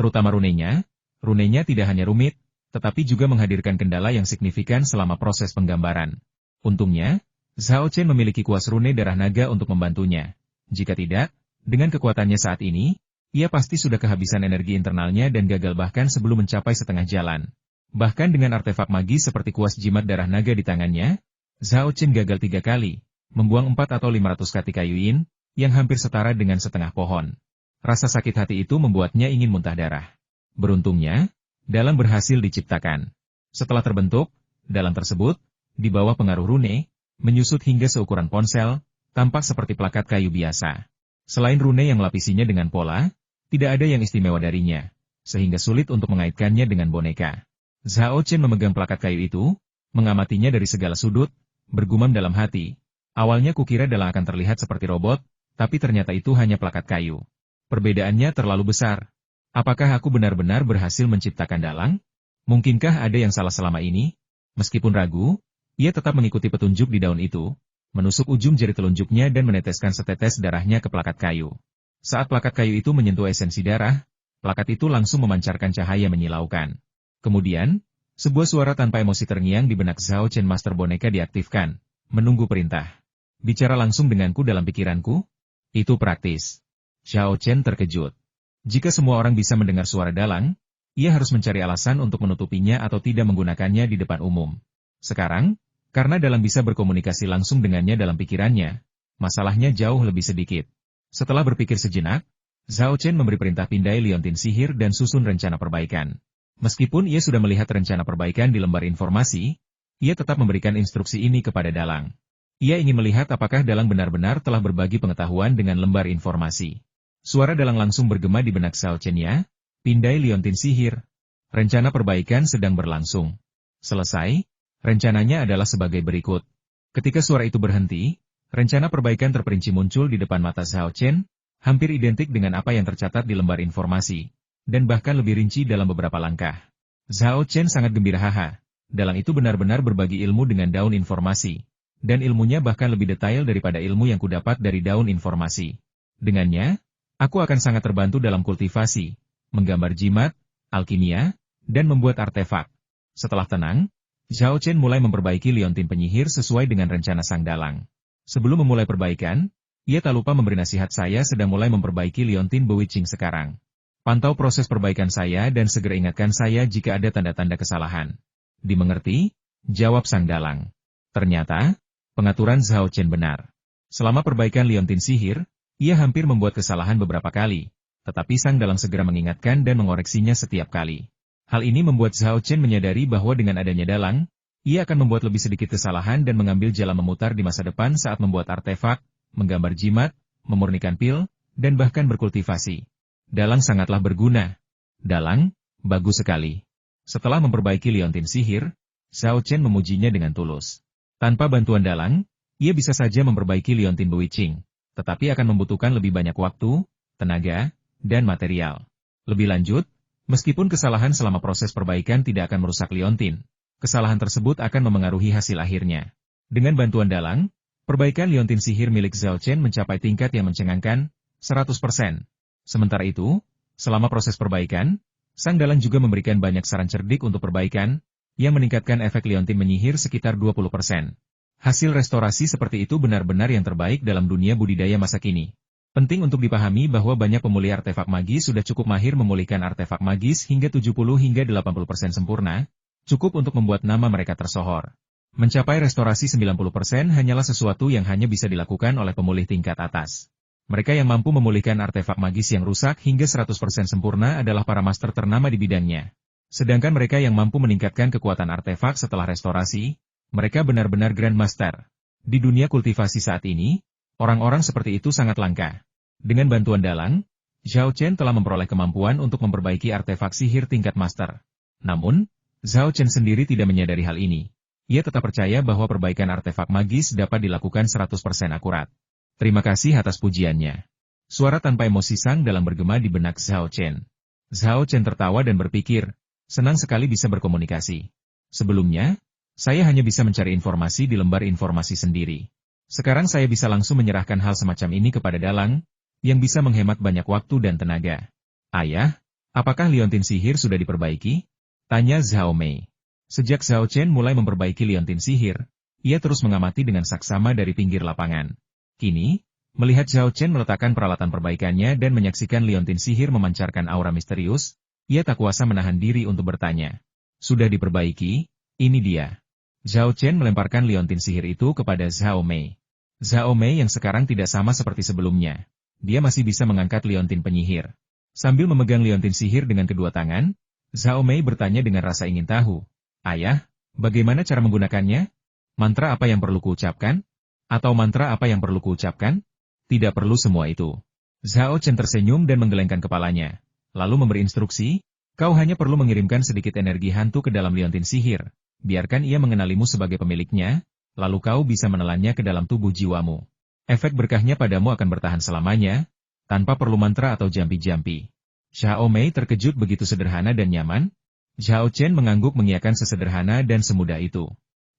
Terutama runenya tidak hanya rumit, tetapi juga menghadirkan kendala yang signifikan selama proses penggambaran. Untungnya, Zhao Chen memiliki kuas rune darah naga untuk membantunya. Jika tidak, dengan kekuatannya saat ini, ia pasti sudah kehabisan energi internalnya dan gagal bahkan sebelum mencapai setengah jalan. Bahkan dengan artefak magis seperti kuas jimat darah naga di tangannya, Zhao Chen gagal 3 kali, membuang 4 atau 500 kati kayu yin, yang hampir setara dengan setengah pohon. Rasa sakit hati itu membuatnya ingin muntah darah. Beruntungnya, dalang berhasil diciptakan. Setelah terbentuk, dalang tersebut, di bawah pengaruh rune, menyusut hingga seukuran ponsel, tampak seperti plakat kayu biasa. Selain rune yang melapisinya dengan pola, tidak ada yang istimewa darinya, sehingga sulit untuk mengaitkannya dengan boneka. Zhao Chen memegang plakat kayu itu, mengamatinya dari segala sudut, bergumam dalam hati. Awalnya kukira dalang akan terlihat seperti robot, tapi ternyata itu hanya plakat kayu. Perbedaannya terlalu besar. Apakah aku benar-benar berhasil menciptakan dalang? Mungkinkah ada yang salah selama ini? Meskipun ragu, ia tetap mengikuti petunjuk di daun itu, menusuk ujung jari telunjuknya dan meneteskan setetes darahnya ke plakat kayu. Saat plakat kayu itu menyentuh esensi darah, plakat itu langsung memancarkan cahaya menyilaukan. Kemudian, sebuah suara tanpa emosi terngiang di benak Zhao Chen Master Boneka diaktifkan, menunggu perintah. Bicara langsung denganku dalam pikiranku? Itu praktis. Zhao Chen terkejut. Jika semua orang bisa mendengar suara dalang, ia harus mencari alasan untuk menutupinya atau tidak menggunakannya di depan umum. Sekarang, karena dalang bisa berkomunikasi langsung dengannya dalam pikirannya, masalahnya jauh lebih sedikit. Setelah berpikir sejenak, Zhao Chen memberi perintah pindai liontin sihir dan susun rencana perbaikan. Meskipun ia sudah melihat rencana perbaikan di lembar informasi, ia tetap memberikan instruksi ini kepada dalang. Ia ingin melihat apakah dalang benar-benar telah berbagi pengetahuan dengan lembar informasi. Suara dalang langsung bergema di benak Zhao Chen ya, pindai liontin sihir. Rencana perbaikan sedang berlangsung. Selesai, rencananya adalah sebagai berikut. Ketika suara itu berhenti, rencana perbaikan terperinci muncul di depan mata Zhao Chen, hampir identik dengan apa yang tercatat di lembar informasi, dan bahkan lebih rinci dalam beberapa langkah. Zhao Chen sangat gembira haha. Dalang itu benar-benar berbagi ilmu dengan daun informasi, dan ilmunya bahkan lebih detail daripada ilmu yang kudapat dari daun informasi. Dengannya, aku akan sangat terbantu dalam kultivasi, menggambar jimat, alkimia, dan membuat artefak. Setelah tenang, Zhao Chen mulai memperbaiki liontin penyihir sesuai dengan rencana sang dalang. Sebelum memulai perbaikan, ia tak lupa memberi nasihat saya sedang mulai memperbaiki liontin bewitching sekarang. Pantau proses perbaikan saya dan segera ingatkan saya jika ada tanda-tanda kesalahan. Dimengerti? Jawab sang dalang. Ternyata, pengaturan Zhao Chen benar. Selama perbaikan liontin sihir, ia hampir membuat kesalahan beberapa kali, tetapi sang dalang segera mengingatkan dan mengoreksinya setiap kali. Hal ini membuat Zhao Chen menyadari bahwa dengan adanya dalang, ia akan membuat lebih sedikit kesalahan dan mengambil jalan memutar di masa depan saat membuat artefak, menggambar jimat, memurnikan pil, dan bahkan berkultivasi. Dalang sangatlah berguna. Dalang, bagus sekali. Setelah memperbaiki liontin sihir, Zhao Chen memujinya dengan tulus. Tanpa bantuan dalang, ia bisa saja memperbaiki liontin bewitching, tetapi akan membutuhkan lebih banyak waktu, tenaga, dan material. Lebih lanjut, meskipun kesalahan selama proses perbaikan tidak akan merusak liontin, kesalahan tersebut akan memengaruhi hasil akhirnya. Dengan bantuan dalang, perbaikan liontin sihir milik Zhao Chen mencapai tingkat yang mencengangkan, 100%. Sementara itu, selama proses perbaikan, sang dalang juga memberikan banyak saran cerdik untuk perbaikan, yang meningkatkan efek liontin menyihir sekitar 20%. Hasil restorasi seperti itu benar-benar yang terbaik dalam dunia budidaya masa kini. Penting untuk dipahami bahwa banyak pemulih artefak magis sudah cukup mahir memulihkan artefak magis hingga 70 hingga 80% sempurna, cukup untuk membuat nama mereka tersohor. Mencapai restorasi 90% hanyalah sesuatu yang hanya bisa dilakukan oleh pemulih tingkat atas. Mereka yang mampu memulihkan artefak magis yang rusak hingga 100% sempurna adalah para master ternama di bidangnya. Sedangkan mereka yang mampu meningkatkan kekuatan artefak setelah restorasi, mereka benar-benar Grandmaster. Di dunia kultivasi saat ini, orang-orang seperti itu sangat langka. Dengan bantuan dalang, Zhao Chen telah memperoleh kemampuan untuk memperbaiki artefak sihir tingkat master. Namun, Zhao Chen sendiri tidak menyadari hal ini. Ia tetap percaya bahwa perbaikan artefak magis dapat dilakukan 100% akurat. Terima kasih atas pujiannya. Suara tanpa emosi sang dalang bergema di benak Zhao Chen. Zhao Chen tertawa dan berpikir, senang sekali bisa berkomunikasi. Sebelumnya, saya hanya bisa mencari informasi di lembar informasi sendiri. Sekarang saya bisa langsung menyerahkan hal semacam ini kepada dalang, yang bisa menghemat banyak waktu dan tenaga. Ayah, apakah liontin sihir sudah diperbaiki? Tanya Zhao Mei. Sejak Zhao Chen mulai memperbaiki liontin sihir, ia terus mengamati dengan saksama dari pinggir lapangan. Kini, melihat Zhao Chen meletakkan peralatan perbaikannya dan menyaksikan liontin sihir memancarkan aura misterius, ia tak kuasa menahan diri untuk bertanya. Sudah diperbaiki? Ini dia. Zhao Chen melemparkan liontin sihir itu kepada Zhao Mei. Zhao Mei yang sekarang tidak sama seperti sebelumnya. Dia masih bisa mengangkat liontin penyihir. Sambil memegang liontin sihir dengan kedua tangan, Zhao Mei bertanya dengan rasa ingin tahu. Ayah, bagaimana cara menggunakannya? Mantra apa yang perlu kuucapkan? Atau mantra apa yang perlu kuucapkan? Tidak perlu semua itu. Zhao Chen tersenyum dan menggelengkan kepalanya. Lalu memberi instruksi, kau hanya perlu mengirimkan sedikit energi hantu ke dalam liontin sihir. Biarkan ia mengenalimu sebagai pemiliknya, lalu kau bisa menelannya ke dalam tubuh jiwamu. Efek berkahnya padamu akan bertahan selamanya, tanpa perlu mantra atau jampi-jampi. Zhao Mei terkejut begitu sederhana dan nyaman. Zhao Chen mengangguk mengiyakan sesederhana dan semudah itu.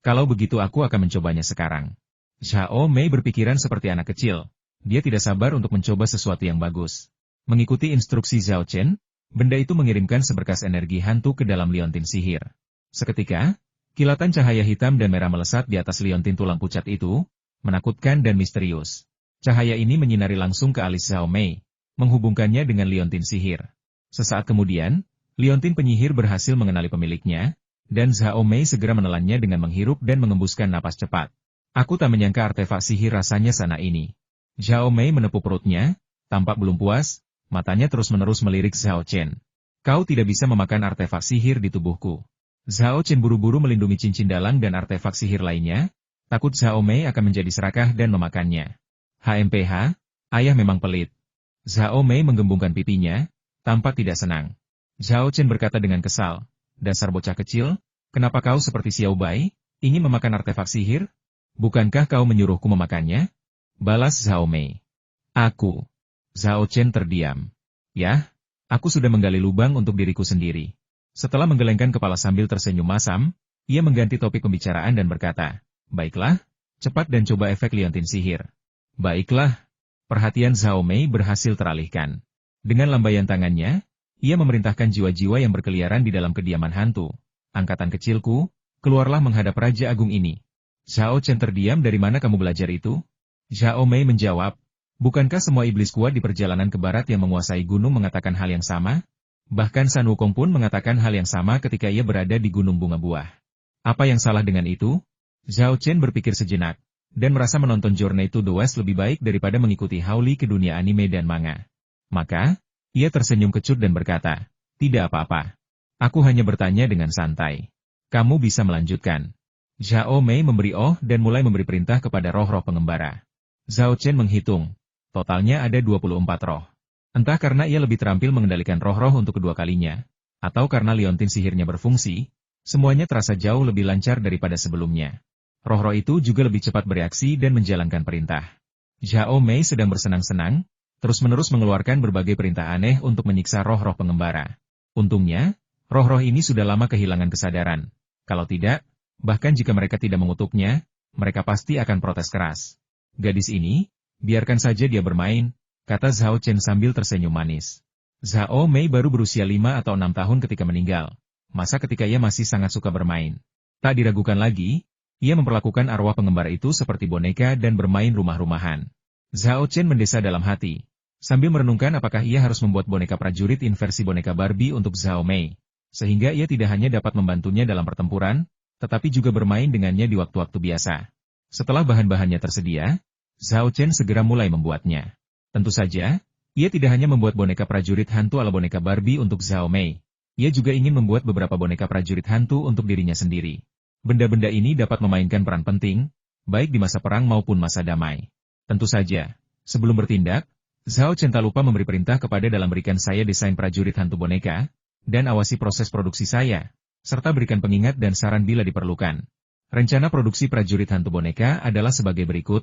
Kalau begitu aku akan mencobanya sekarang. Zhao Mei berpikiran seperti anak kecil. Dia tidak sabar untuk mencoba sesuatu yang bagus. Mengikuti instruksi Zhao Chen, benda itu mengirimkan seberkas energi hantu ke dalam liontin sihir. Seketika, kilatan cahaya hitam dan merah melesat di atas liontin tulang pucat itu, menakutkan dan misterius. Cahaya ini menyinari langsung ke alis Zhao Mei, menghubungkannya dengan liontin sihir. Sesaat kemudian, liontin penyihir berhasil mengenali pemiliknya, dan Zhao Mei segera menelannya dengan menghirup dan mengembuskan napas cepat. Aku tak menyangka artefak sihir rasanya sana ini. Zhao Mei menepuk perutnya, tampak belum puas, matanya terus-menerus melirik Zhao Chen. Kau tidak bisa memakan artefak sihir di tubuhku. Zhao Chen buru-buru melindungi cincin dalang dan artefak sihir lainnya, takut Zhao Mei akan menjadi serakah dan memakannya. HMPH, ayah memang pelit. Zhao Mei menggembungkan pipinya, tampak tidak senang. Zhao Chen berkata dengan kesal, dasar bocah kecil, kenapa kau seperti Xiao Bai, ingin memakan artefak sihir? Bukankah kau menyuruhku memakannya? Balas Zhao Mei. Aku. Zhao Chen terdiam. Yah, aku sudah menggali lubang untuk diriku sendiri. Setelah menggelengkan kepala sambil tersenyum masam, ia mengganti topik pembicaraan dan berkata, baiklah, cepat dan coba efek liontin sihir. Baiklah. Perhatian Zhao Mei berhasil teralihkan. Dengan lambaian tangannya, ia memerintahkan jiwa-jiwa yang berkeliaran di dalam kediaman hantu. Angkatan kecilku, keluarlah menghadap Raja Agung ini. Zhao Chen terdiam, dari mana kamu belajar itu? Zhao Mei menjawab, Bukankah semua iblis kuat di perjalanan ke barat yang menguasai gunung mengatakan hal yang sama? Bahkan Sun Wukong pun mengatakan hal yang sama ketika ia berada di gunung bunga buah. Apa yang salah dengan itu? Zhao Chen berpikir sejenak, dan merasa menonton Journey to the West lebih baik daripada mengikuti Howlie ke dunia anime dan manga. Maka, ia tersenyum kecut dan berkata, tidak apa-apa. Aku hanya bertanya dengan santai. Kamu bisa melanjutkan. Zhao Mei memberi dan mulai memberi perintah kepada roh-roh pengembara. Zhao Chen menghitung. Totalnya ada 24 roh. Entah karena ia lebih terampil mengendalikan roh-roh untuk kedua kalinya, atau karena liontin sihirnya berfungsi, semuanya terasa jauh lebih lancar daripada sebelumnya. Roh-roh itu juga lebih cepat bereaksi dan menjalankan perintah. Zhao Mei sedang bersenang-senang, terus-menerus mengeluarkan berbagai perintah aneh untuk menyiksa roh-roh pengembara. Untungnya, roh-roh ini sudah lama kehilangan kesadaran. Kalau tidak, bahkan jika mereka tidak mengutuknya, mereka pasti akan protes keras. Gadis ini, biarkan saja dia bermain, kata Zhao Chen sambil tersenyum manis. Zhao Mei baru berusia 5 atau 6 tahun ketika meninggal. Masa ketika ia masih sangat suka bermain. Tak diragukan lagi, ia memperlakukan arwah pengembara itu seperti boneka dan bermain rumah-rumahan. Zhao Chen mendesa dalam hati, sambil merenungkan apakah ia harus membuat boneka prajurit inversi boneka Barbie untuk Zhao Mei, sehingga ia tidak hanya dapat membantunya dalam pertempuran, tetapi juga bermain dengannya di waktu-waktu biasa. Setelah bahan-bahannya tersedia, Zhao Chen segera mulai membuatnya. Tentu saja, ia tidak hanya membuat boneka prajurit hantu ala boneka Barbie untuk Zhao Mei. Ia juga ingin membuat beberapa boneka prajurit hantu untuk dirinya sendiri. Benda-benda ini dapat memainkan peran penting, baik di masa perang maupun masa damai. Tentu saja, sebelum bertindak, Zhao Chen tak lupa memberi perintah kepada dalam berikan saya desain prajurit hantu boneka, dan awasi proses produksi saya, serta berikan pengingat dan saran bila diperlukan. Rencana produksi prajurit hantu boneka adalah sebagai berikut.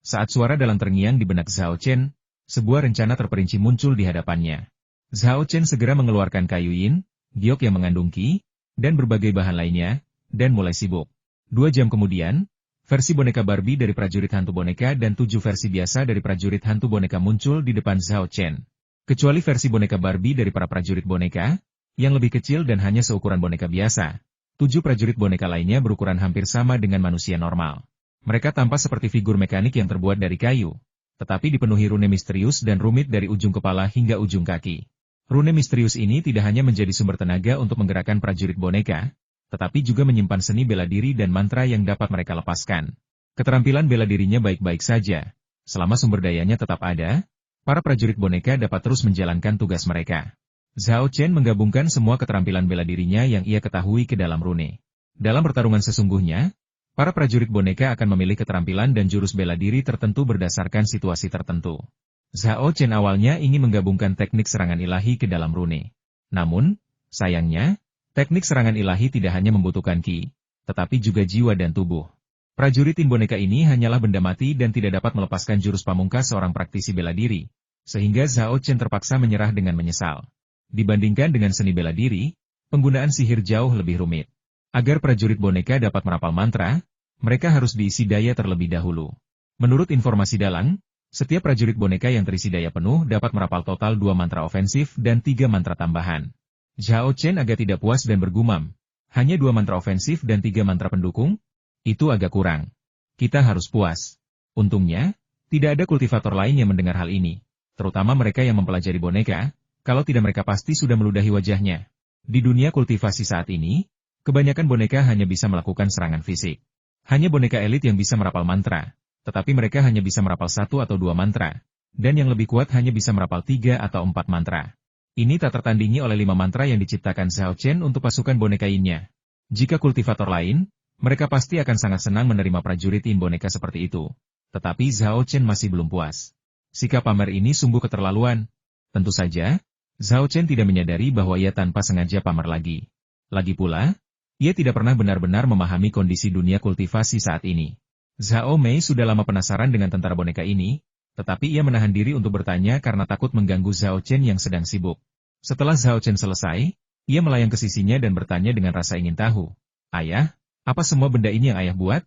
Saat suara dalam terngiang di benak Zhao Chen, sebuah rencana terperinci muncul di hadapannya. Zhao Chen segera mengeluarkan kayu yin, giok yang mengandung qi, dan berbagai bahan lainnya, dan mulai sibuk. 2 jam kemudian, versi boneka Barbie dari prajurit hantu boneka dan 7 versi biasa dari prajurit hantu boneka muncul di depan Zhao Chen. Kecuali versi boneka Barbie dari para prajurit boneka, yang lebih kecil dan hanya seukuran boneka biasa. 7 prajurit boneka lainnya berukuran hampir sama dengan manusia normal. Mereka tampak seperti figur mekanik yang terbuat dari kayu, tetapi dipenuhi rune misterius dan rumit dari ujung kepala hingga ujung kaki. Rune misterius ini tidak hanya menjadi sumber tenaga untuk menggerakkan prajurit boneka, tetapi juga menyimpan seni bela diri dan mantra yang dapat mereka lepaskan. Keterampilan bela dirinya baik-baik saja. Selama sumber dayanya tetap ada, para prajurit boneka dapat terus menjalankan tugas mereka. Zhao Chen menggabungkan semua keterampilan bela dirinya yang ia ketahui ke dalam rune. Dalam pertarungan sesungguhnya, para prajurit boneka akan memilih keterampilan dan jurus bela diri tertentu berdasarkan situasi tertentu. Zhao Chen awalnya ingin menggabungkan teknik serangan ilahi ke dalam rune. Namun, sayangnya, teknik serangan ilahi tidak hanya membutuhkan qi, tetapi juga jiwa dan tubuh. Prajurit boneka ini hanyalah benda mati dan tidak dapat melepaskan jurus pamungkas seorang praktisi bela diri, sehingga Zhao Chen terpaksa menyerah dengan menyesal. Dibandingkan dengan seni bela diri, penggunaan sihir jauh lebih rumit. Agar prajurit boneka dapat merapal mantra, mereka harus diisi daya terlebih dahulu. Menurut informasi dalang, setiap prajurit boneka yang terisi daya penuh dapat merapal total 2 mantra ofensif dan 3 mantra tambahan. Zhao Chen agak tidak puas dan bergumam. Hanya 2 mantra ofensif dan 3 mantra pendukung? Itu agak kurang. Kita harus puas. Untungnya, tidak ada kultivator lain yang mendengar hal ini. Terutama mereka yang mempelajari boneka, kalau tidak mereka pasti sudah meludahi wajahnya. Di dunia kultivasi saat ini, kebanyakan boneka hanya bisa melakukan serangan fisik. Hanya boneka elit yang bisa merapal mantra, tetapi mereka hanya bisa merapal 1 atau 2 mantra. Dan yang lebih kuat hanya bisa merapal 3 atau 4 mantra. Ini tak tertandingi oleh 5 mantra yang diciptakan Zhao Chen untuk pasukan boneka innya. Jika kultivator lain, mereka pasti akan sangat senang menerima prajurit boneka seperti itu. Tetapi Zhao Chen masih belum puas. Sikap pamer ini sungguh keterlaluan. Tentu saja, Zhao Chen tidak menyadari bahwa ia tanpa sengaja pamer lagi. Lagi pula, ia tidak pernah benar-benar memahami kondisi dunia kultivasi saat ini. Zhao Mei sudah lama penasaran dengan tentara boneka ini, tetapi ia menahan diri untuk bertanya karena takut mengganggu Zhao Chen yang sedang sibuk. Setelah Zhao Chen selesai, ia melayang ke sisinya dan bertanya dengan rasa ingin tahu. Ayah, apa semua benda ini yang ayah buat?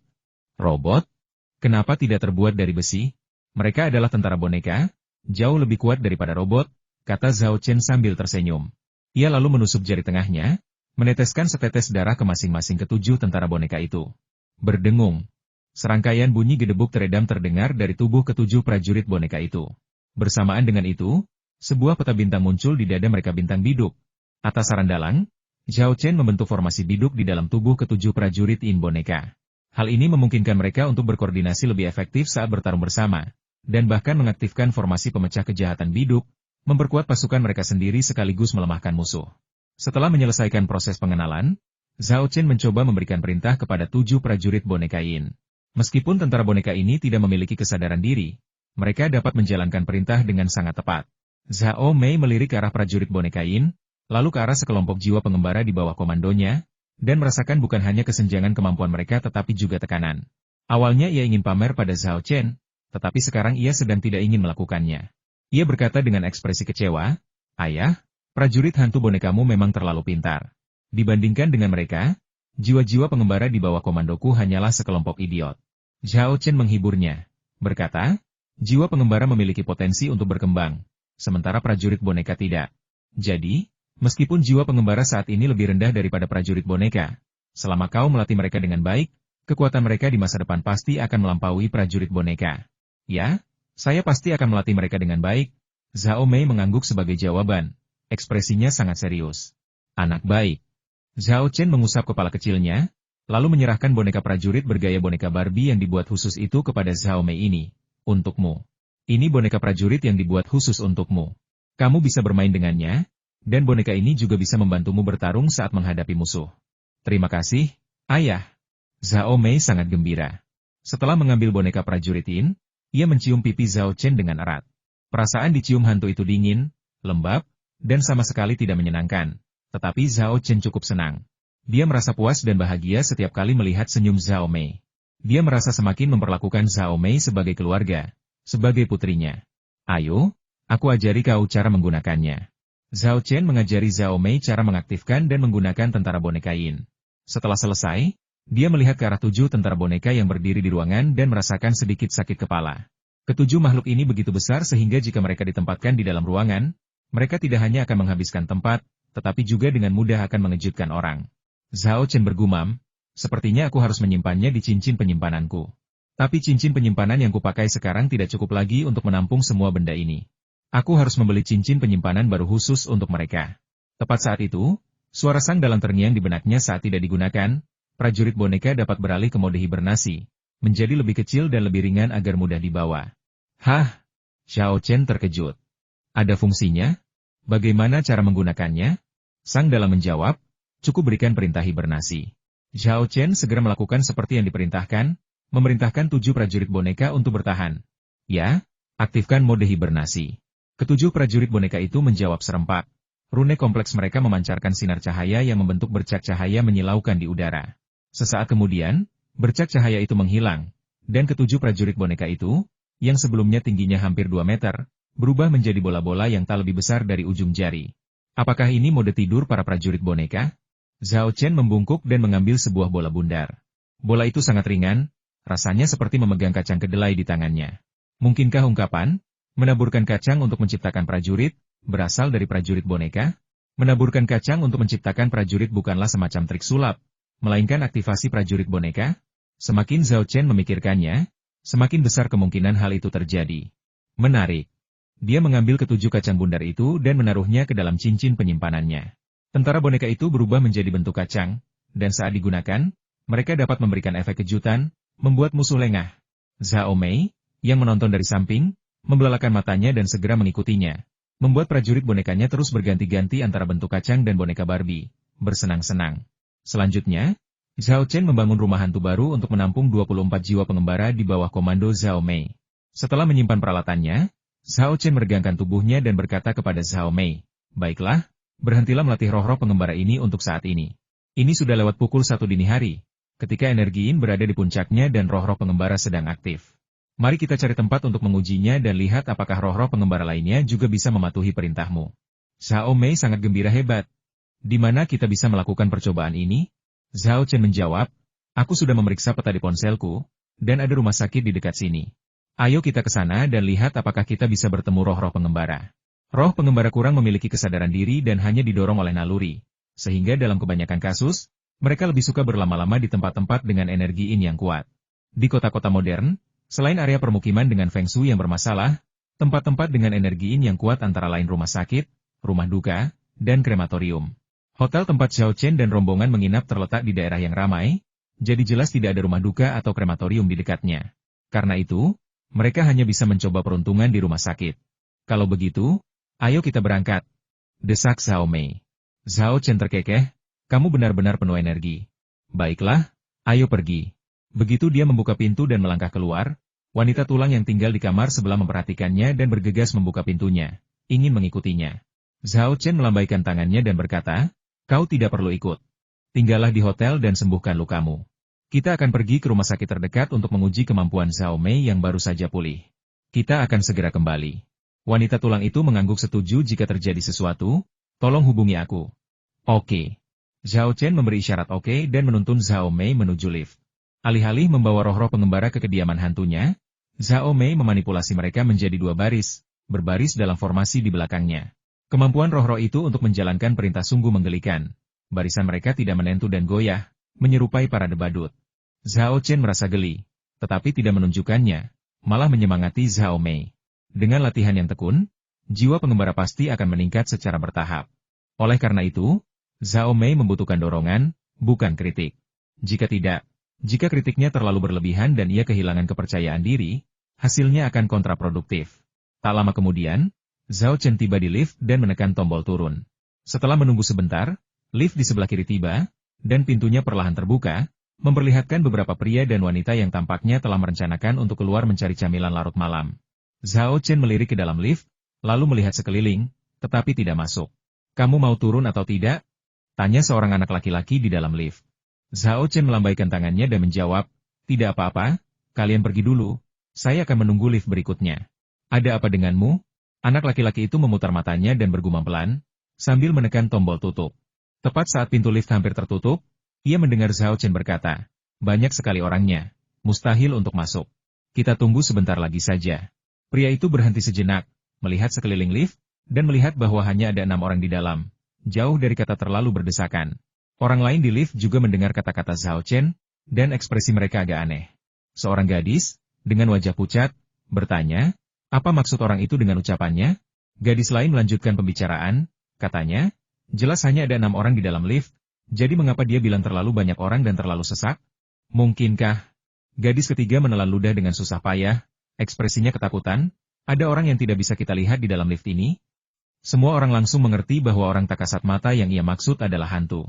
Robot? Kenapa tidak terbuat dari besi? Mereka adalah tentara boneka, jauh lebih kuat daripada robot, kata Zhao Chen sambil tersenyum. Ia lalu menusuk jari tengahnya, meneteskan setetes darah ke masing-masing ketujuh tentara boneka itu. Berdengung. Serangkaian bunyi gedebuk teredam terdengar dari tubuh ketujuh prajurit boneka itu. Bersamaan dengan itu, sebuah peta bintang muncul di dada mereka bintang biduk. Atas saran dalang, Zhao Chen membentuk formasi biduk di dalam tubuh ketujuh prajurit Yin boneka. Hal ini memungkinkan mereka untuk berkoordinasi lebih efektif saat bertarung bersama, dan bahkan mengaktifkan formasi pemecah kejahatan biduk, memperkuat pasukan mereka sendiri sekaligus melemahkan musuh. Setelah menyelesaikan proses pengenalan, Zhao Chen mencoba memberikan perintah kepada 7 prajurit boneka Yin. Meskipun tentara boneka ini tidak memiliki kesadaran diri, mereka dapat menjalankan perintah dengan sangat tepat. Zhao Mei melirik ke arah prajurit boneka Yin, lalu ke arah sekelompok jiwa pengembara di bawah komandonya, dan merasakan bukan hanya kesenjangan kemampuan mereka tetapi juga tekanan. Awalnya ia ingin pamer pada Zhao Chen, tetapi sekarang ia sedang tidak ingin melakukannya. Ia berkata dengan ekspresi kecewa, "Ayah, prajurit hantu bonekamu memang terlalu pintar. Dibandingkan dengan mereka, jiwa-jiwa pengembara di bawah komandoku hanyalah sekelompok idiot." Zhao Chen menghiburnya, berkata, "Jiwa pengembara memiliki potensi untuk berkembang, sementara prajurit boneka tidak. Jadi, meskipun jiwa pengembara saat ini lebih rendah daripada prajurit boneka, selama kau melatih mereka dengan baik, kekuatan mereka di masa depan pasti akan melampaui prajurit boneka." "Ya, saya pasti akan melatih mereka dengan baik." Zhao Mei mengangguk sebagai jawaban. Ekspresinya sangat serius. "Anak baik." Zhao Chen mengusap kepala kecilnya, lalu menyerahkan boneka prajurit bergaya boneka Barbie yang dibuat khusus itu kepada Zhao Mei ini. "Untukmu. Ini boneka prajurit yang dibuat khusus untukmu. Kamu bisa bermain dengannya, dan boneka ini juga bisa membantumu bertarung saat menghadapi musuh." "Terima kasih, Ayah." Zhao Mei sangat gembira. Setelah mengambil boneka prajurit Yin, ia mencium pipi Zhao Chen dengan erat. Perasaan dicium hantu itu dingin, lembab, dan sama sekali tidak menyenangkan. Tetapi Zhao Chen cukup senang. Dia merasa puas dan bahagia setiap kali melihat senyum Zhao Mei. Dia merasa semakin memperlakukan Zhao Mei sebagai keluarga, sebagai putrinya. "Ayo, aku ajari kau cara menggunakannya." Zhao Chen mengajari Zhao Mei cara mengaktifkan dan menggunakan tentara boneka Yin. Setelah selesai, dia melihat ke arah 7 tentara boneka yang berdiri di ruangan dan merasakan sedikit sakit kepala. Ketujuh makhluk ini begitu besar sehingga jika mereka ditempatkan di dalam ruangan, mereka tidak hanya akan menghabiskan tempat, tetapi juga dengan mudah akan mengejutkan orang. Zhao Chen bergumam, "Sepertinya aku harus menyimpannya di cincin penyimpananku. Tapi cincin penyimpanan yang kupakai sekarang tidak cukup lagi untuk menampung semua benda ini. Aku harus membeli cincin penyimpanan baru khusus untuk mereka." Tepat saat itu, suara sang dalang terngiang di benaknya saat tidak digunakan. Prajurit boneka dapat beralih ke mode hibernasi, menjadi lebih kecil dan lebih ringan agar mudah dibawa. "Hah?" Zhao Chen terkejut. "Ada fungsinya? Bagaimana cara menggunakannya?" Sang dalang menjawab, "Cukup berikan perintah hibernasi." Zhao Chen segera melakukan seperti yang diperintahkan, memerintahkan 7 prajurit boneka untuk bertahan. "Ya, aktifkan mode hibernasi." Ketujuh prajurit boneka itu menjawab serempak. Rune kompleks mereka memancarkan sinar cahaya yang membentuk bercak cahaya menyilaukan di udara. Sesaat kemudian, bercak cahaya itu menghilang, dan ketujuh prajurit boneka itu, yang sebelumnya tingginya hampir 2 meter, berubah menjadi bola-bola yang tak lebih besar dari ujung jari. "Apakah ini mode tidur para prajurit boneka?" Zhao Chen membungkuk dan mengambil sebuah bola bundar. Bola itu sangat ringan, rasanya seperti memegang kacang kedelai di tangannya. Mungkinkah ungkapan, "menaburkan kacang untuk menciptakan prajurit," berasal dari prajurit boneka? Menaburkan kacang untuk menciptakan prajurit bukanlah semacam trik sulap, melainkan aktivasi prajurit boneka? Semakin Zhao Chen memikirkannya, semakin besar kemungkinan hal itu terjadi. Menarik. Dia mengambil ketujuh kacang bundar itu dan menaruhnya ke dalam cincin penyimpanannya. Tentara boneka itu berubah menjadi bentuk kacang, dan saat digunakan, mereka dapat memberikan efek kejutan, membuat musuh lengah. Zhao Mei, yang menonton dari samping, membelalakan matanya dan segera mengikutinya, membuat prajurit bonekanya terus berganti-ganti antara bentuk kacang dan boneka Barbie, bersenang-senang. Selanjutnya, Zhao Chen membangun rumah hantu baru untuk menampung 24 jiwa pengembara di bawah komando Zhao Mei. Setelah menyimpan peralatannya, Zhao Chen meregangkan tubuhnya dan berkata kepada Zhao Mei, "Baiklah, berhentilah melatih roh-roh pengembara ini untuk saat ini. Ini sudah lewat pukul 1 dini hari, ketika energi Yin berada di puncaknya dan roh-roh pengembara sedang aktif. Mari kita cari tempat untuk mengujinya dan lihat apakah roh-roh pengembara lainnya juga bisa mematuhi perintahmu." Zhao Mei sangat gembira hebat. "Di mana kita bisa melakukan percobaan ini?" Zhao Chen menjawab, "Aku sudah memeriksa peta di ponselku, dan ada rumah sakit di dekat sini. Ayo kita ke sana dan lihat apakah kita bisa bertemu roh-roh pengembara." Roh pengembara kurang memiliki kesadaran diri dan hanya didorong oleh naluri, sehingga dalam kebanyakan kasus, mereka lebih suka berlama-lama di tempat-tempat dengan energi Yin yang kuat. Di kota-kota modern, selain area permukiman dengan feng shui yang bermasalah, tempat-tempat dengan energi yin yang kuat antara lain rumah sakit, rumah duka, dan krematorium. Hotel tempat Zhao Chen dan rombongan menginap terletak di daerah yang ramai, jadi jelas tidak ada rumah duka atau krematorium di dekatnya. Karena itu, mereka hanya bisa mencoba peruntungan di rumah sakit. Kalau begitu, ayo kita berangkat, desak Zhao Mei. Zhao Chen terkekeh, kamu benar-benar penuh energi. Baiklah, ayo pergi. Begitu dia membuka pintu dan melangkah keluar, wanita tulang yang tinggal di kamar sebelah memperhatikannya dan bergegas membuka pintunya, ingin mengikutinya. Zhao Chen melambaikan tangannya dan berkata, kau tidak perlu ikut. Tinggallah di hotel dan sembuhkan lukamu. Kita akan pergi ke rumah sakit terdekat untuk menguji kemampuan Zhao Mei yang baru saja pulih. Kita akan segera kembali. Wanita tulang itu mengangguk setuju jika terjadi sesuatu, tolong hubungi aku. Oke. Zhao Chen memberi isyarat oke dan menuntun Zhao Mei menuju lift. Alih-alih membawa roh-roh pengembara ke kediaman hantunya, Zhao Mei memanipulasi mereka menjadi dua baris, berbaris dalam formasi di belakangnya. Kemampuan roh-roh itu untuk menjalankan perintah sungguh menggelikan. Barisan mereka tidak menentu dan goyah, menyerupai parade badut. Zhao Chen merasa geli, tetapi tidak menunjukkannya, malah menyemangati Zhao Mei. Dengan latihan yang tekun, jiwa pengembara pasti akan meningkat secara bertahap. Oleh karena itu, Zhao Mei membutuhkan dorongan, bukan kritik. Jika kritiknya terlalu berlebihan dan ia kehilangan kepercayaan diri, hasilnya akan kontraproduktif. Tak lama kemudian, Zhao Chen tiba di lift dan menekan tombol turun. Setelah menunggu sebentar, lift di sebelah kiri tiba, dan pintunya perlahan terbuka, memperlihatkan beberapa pria dan wanita yang tampaknya telah merencanakan untuk keluar mencari camilan larut malam. Zhao Chen melirik ke dalam lift, lalu melihat sekeliling, tetapi tidak masuk. Kamu mau turun atau tidak? Tanya seorang anak laki-laki di dalam lift. Zhao Chen melambaikan tangannya dan menjawab, tidak apa-apa, kalian pergi dulu, saya akan menunggu lift berikutnya. Ada apa denganmu? Anak laki-laki itu memutar matanya dan bergumam pelan, sambil menekan tombol tutup. Tepat saat pintu lift hampir tertutup, ia mendengar Zhao Chen berkata, banyak sekali orangnya, mustahil untuk masuk. Kita tunggu sebentar lagi saja. Pria itu berhenti sejenak, melihat sekeliling lift, dan melihat bahwa hanya ada 6 orang di dalam, jauh dari kata terlalu berdesakan. Orang lain di lift juga mendengar kata-kata Zhao Chen, dan ekspresi mereka agak aneh. Seorang gadis, dengan wajah pucat, bertanya, apa maksud orang itu dengan ucapannya? Gadis lain melanjutkan pembicaraan, katanya, jelas hanya ada 6 orang di dalam lift, jadi mengapa dia bilang terlalu banyak orang dan terlalu sesak? Mungkinkah? Gadis ketiga menelan ludah dengan susah payah, ekspresinya ketakutan, ada orang yang tidak bisa kita lihat di dalam lift ini? Semua orang langsung mengerti bahwa orang tak kasat mata yang ia maksud adalah hantu.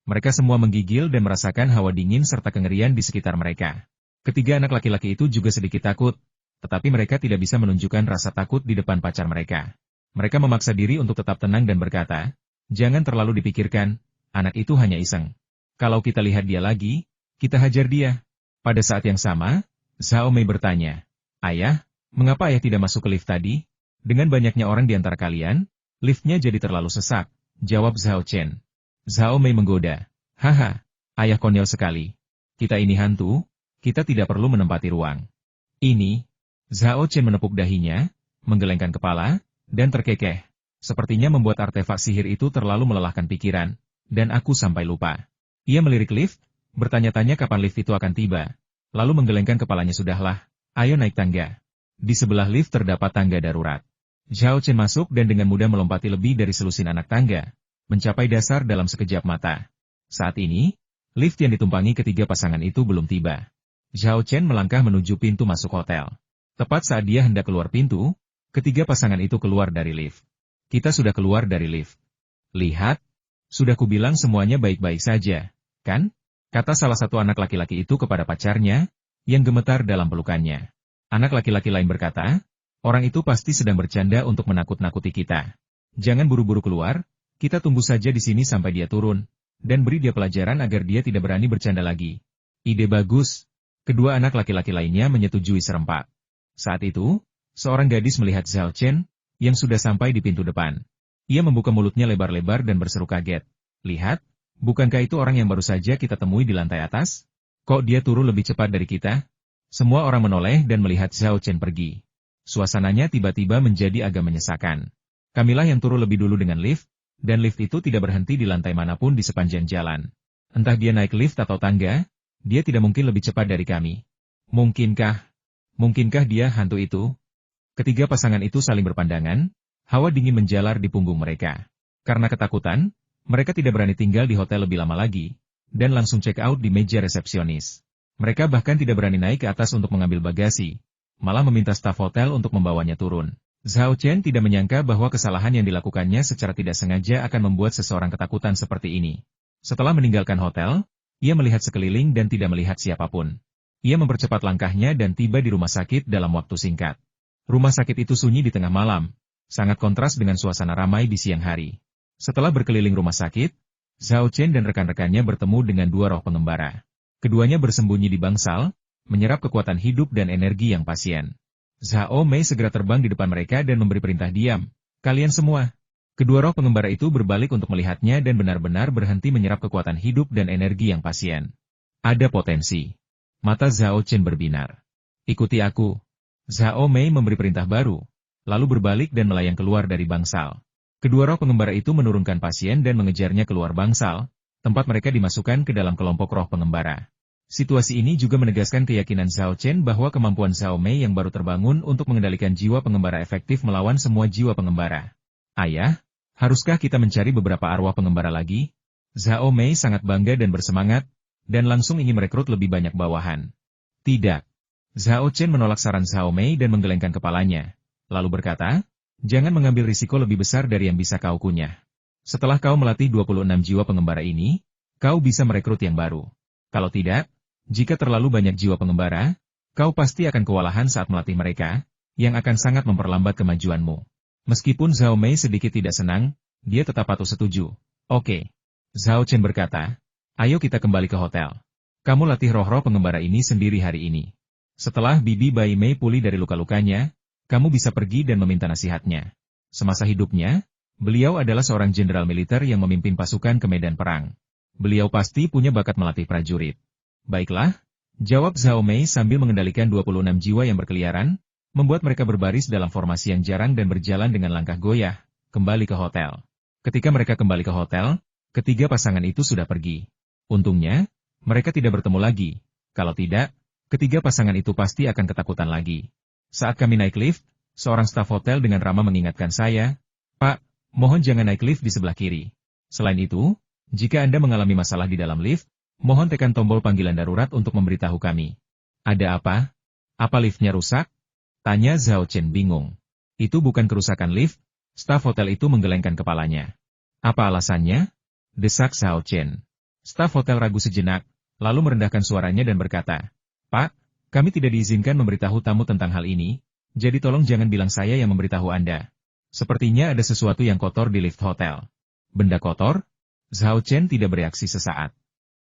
Mereka semua menggigil dan merasakan hawa dingin serta kengerian di sekitar mereka. Ketiga anak laki-laki itu juga sedikit takut, tetapi mereka tidak bisa menunjukkan rasa takut di depan pacar mereka. Mereka memaksa diri untuk tetap tenang dan berkata, jangan terlalu dipikirkan, anak itu hanya iseng. Kalau kita lihat dia lagi, kita hajar dia. Pada saat yang sama, Zhao Mei bertanya, ayah, mengapa ayah tidak masuk ke lift tadi? Dengan banyaknya orang di antara kalian, liftnya jadi terlalu sesak, jawab Zhao Chen. Zhao Mei menggoda. Haha, ayah konyol sekali. Kita ini hantu, kita tidak perlu menempati ruang. Ini, Zhao Chen menepuk dahinya, menggelengkan kepala, dan terkekeh. Sepertinya membuat artefak sihir itu terlalu melelahkan pikiran, dan aku sampai lupa. Ia melirik lift, bertanya-tanya kapan lift itu akan tiba. Lalu menggelengkan kepalanya sudahlah, ayo naik tangga. Di sebelah lift terdapat tangga darurat. Zhao Chen masuk dan dengan mudah melompati lebih dari selusin anak tangga, mencapai dasar dalam sekejap mata. Saat ini, lift yang ditumpangi ketiga pasangan itu belum tiba. Zhao Chen melangkah menuju pintu masuk hotel. Tepat saat dia hendak keluar pintu, ketiga pasangan itu keluar dari lift. Kita sudah keluar dari lift. Lihat, sudah kubilang semuanya baik-baik saja, kan? Kata salah satu anak laki-laki itu kepada pacarnya, yang gemetar dalam pelukannya. Anak laki-laki lain berkata, orang itu pasti sedang bercanda untuk menakut-nakuti kita. Jangan buru-buru keluar, kita tunggu saja di sini sampai dia turun, dan beri dia pelajaran agar dia tidak berani bercanda lagi. Ide bagus. Kedua anak laki-laki lainnya menyetujui serempak. Saat itu, seorang gadis melihat Zhao Chen, yang sudah sampai di pintu depan. Ia membuka mulutnya lebar-lebar dan berseru kaget. Lihat, bukankah itu orang yang baru saja kita temui di lantai atas? Kok dia turun lebih cepat dari kita? Semua orang menoleh dan melihat Zhao Chen pergi. Suasananya tiba-tiba menjadi agak menyesakan. Kamilah yang turun lebih dulu dengan lift, dan lift itu tidak berhenti di lantai manapun di sepanjang jalan. Entah dia naik lift atau tangga, dia tidak mungkin lebih cepat dari kami. Mungkinkah? Mungkinkah dia hantu itu? Ketiga pasangan itu saling berpandangan, hawa dingin menjalar di punggung mereka. Karena ketakutan, mereka tidak berani tinggal di hotel lebih lama lagi, dan langsung check out di meja resepsionis. Mereka bahkan tidak berani naik ke atas untuk mengambil bagasi, malah meminta staf hotel untuk membawanya turun. Zhao Chen tidak menyangka bahwa kesalahan yang dilakukannya secara tidak sengaja akan membuat seseorang ketakutan seperti ini. Setelah meninggalkan hotel, ia melihat sekeliling dan tidak melihat siapapun. Ia mempercepat langkahnya dan tiba di rumah sakit dalam waktu singkat. Rumah sakit itu sunyi di tengah malam, sangat kontras dengan suasana ramai di siang hari. Setelah berkeliling rumah sakit, Zhao Chen dan rekan-rekannya bertemu dengan dua roh pengembara. Keduanya bersembunyi di bangsal, menyerap kekuatan hidup dan energi yang pasien. Zhao Mei segera terbang di depan mereka dan memberi perintah diam. Kalian semua. Kedua roh pengembara itu berbalik untuk melihatnya dan benar-benar berhenti menyerap kekuatan hidup dan energi yang pasien. Ada potensi. Mata Zhao Chen berbinar. Ikuti aku. Zhao Mei memberi perintah baru, lalu berbalik dan melayang keluar dari bangsal. Kedua roh pengembara itu menurunkan pasien dan mengejarnya keluar bangsal, tempat mereka dimasukkan ke dalam kelompok roh pengembara. Situasi ini juga menegaskan keyakinan Zhao Chen bahwa kemampuan Zhao Mei yang baru terbangun untuk mengendalikan jiwa pengembara efektif melawan semua jiwa pengembara. Ayah, haruskah kita mencari beberapa arwah pengembara lagi? Zhao Mei sangat bangga dan bersemangat, dan langsung ingin merekrut lebih banyak bawahan. Tidak. Zhao Chen menolak saran Zhao Mei dan menggelengkan kepalanya, lalu berkata, jangan mengambil risiko lebih besar dari yang bisa kau kunyah. Setelah kau melatih 26 jiwa pengembara ini, kau bisa merekrut yang baru. Kalau tidak, jika terlalu banyak jiwa pengembara, kau pasti akan kewalahan saat melatih mereka, yang akan sangat memperlambat kemajuanmu. Meskipun Zhao Mei sedikit tidak senang, dia tetap patuh setuju. Oke. Zhao Chen berkata, ayo kita kembali ke hotel. Kamu latih roh-roh pengembara ini sendiri hari ini. Setelah Bibi Bai Mei pulih dari luka-lukanya, kamu bisa pergi dan meminta nasihatnya. Semasa hidupnya, beliau adalah seorang jenderal militer yang memimpin pasukan ke medan perang. Beliau pasti punya bakat melatih prajurit. Baiklah, jawab Zhao Mei sambil mengendalikan 26 jiwa yang berkeliaran, membuat mereka berbaris dalam formasi yang jarang dan berjalan dengan langkah goyah, kembali ke hotel. Ketika mereka kembali ke hotel, ketiga pasangan itu sudah pergi. Untungnya, mereka tidak bertemu lagi. Kalau tidak, ketiga pasangan itu pasti akan ketakutan lagi. Saat kami naik lift, seorang staf hotel dengan ramah mengingatkan saya, Pak, mohon jangan naik lift di sebelah kiri. Selain itu, jika Anda mengalami masalah di dalam lift, mohon tekan tombol panggilan darurat untuk memberitahu kami. Ada apa? Apa liftnya rusak? Tanya Zhao Chen bingung. Itu bukan kerusakan lift, staf hotel itu menggelengkan kepalanya. Apa alasannya? Desak Zhao Chen. Staf hotel ragu sejenak, lalu merendahkan suaranya dan berkata, Pak, kami tidak diizinkan memberitahu tamu tentang hal ini, jadi tolong jangan bilang saya yang memberitahu Anda. Sepertinya ada sesuatu yang kotor di lift hotel. Benda kotor? Zhao Chen tidak bereaksi sesaat.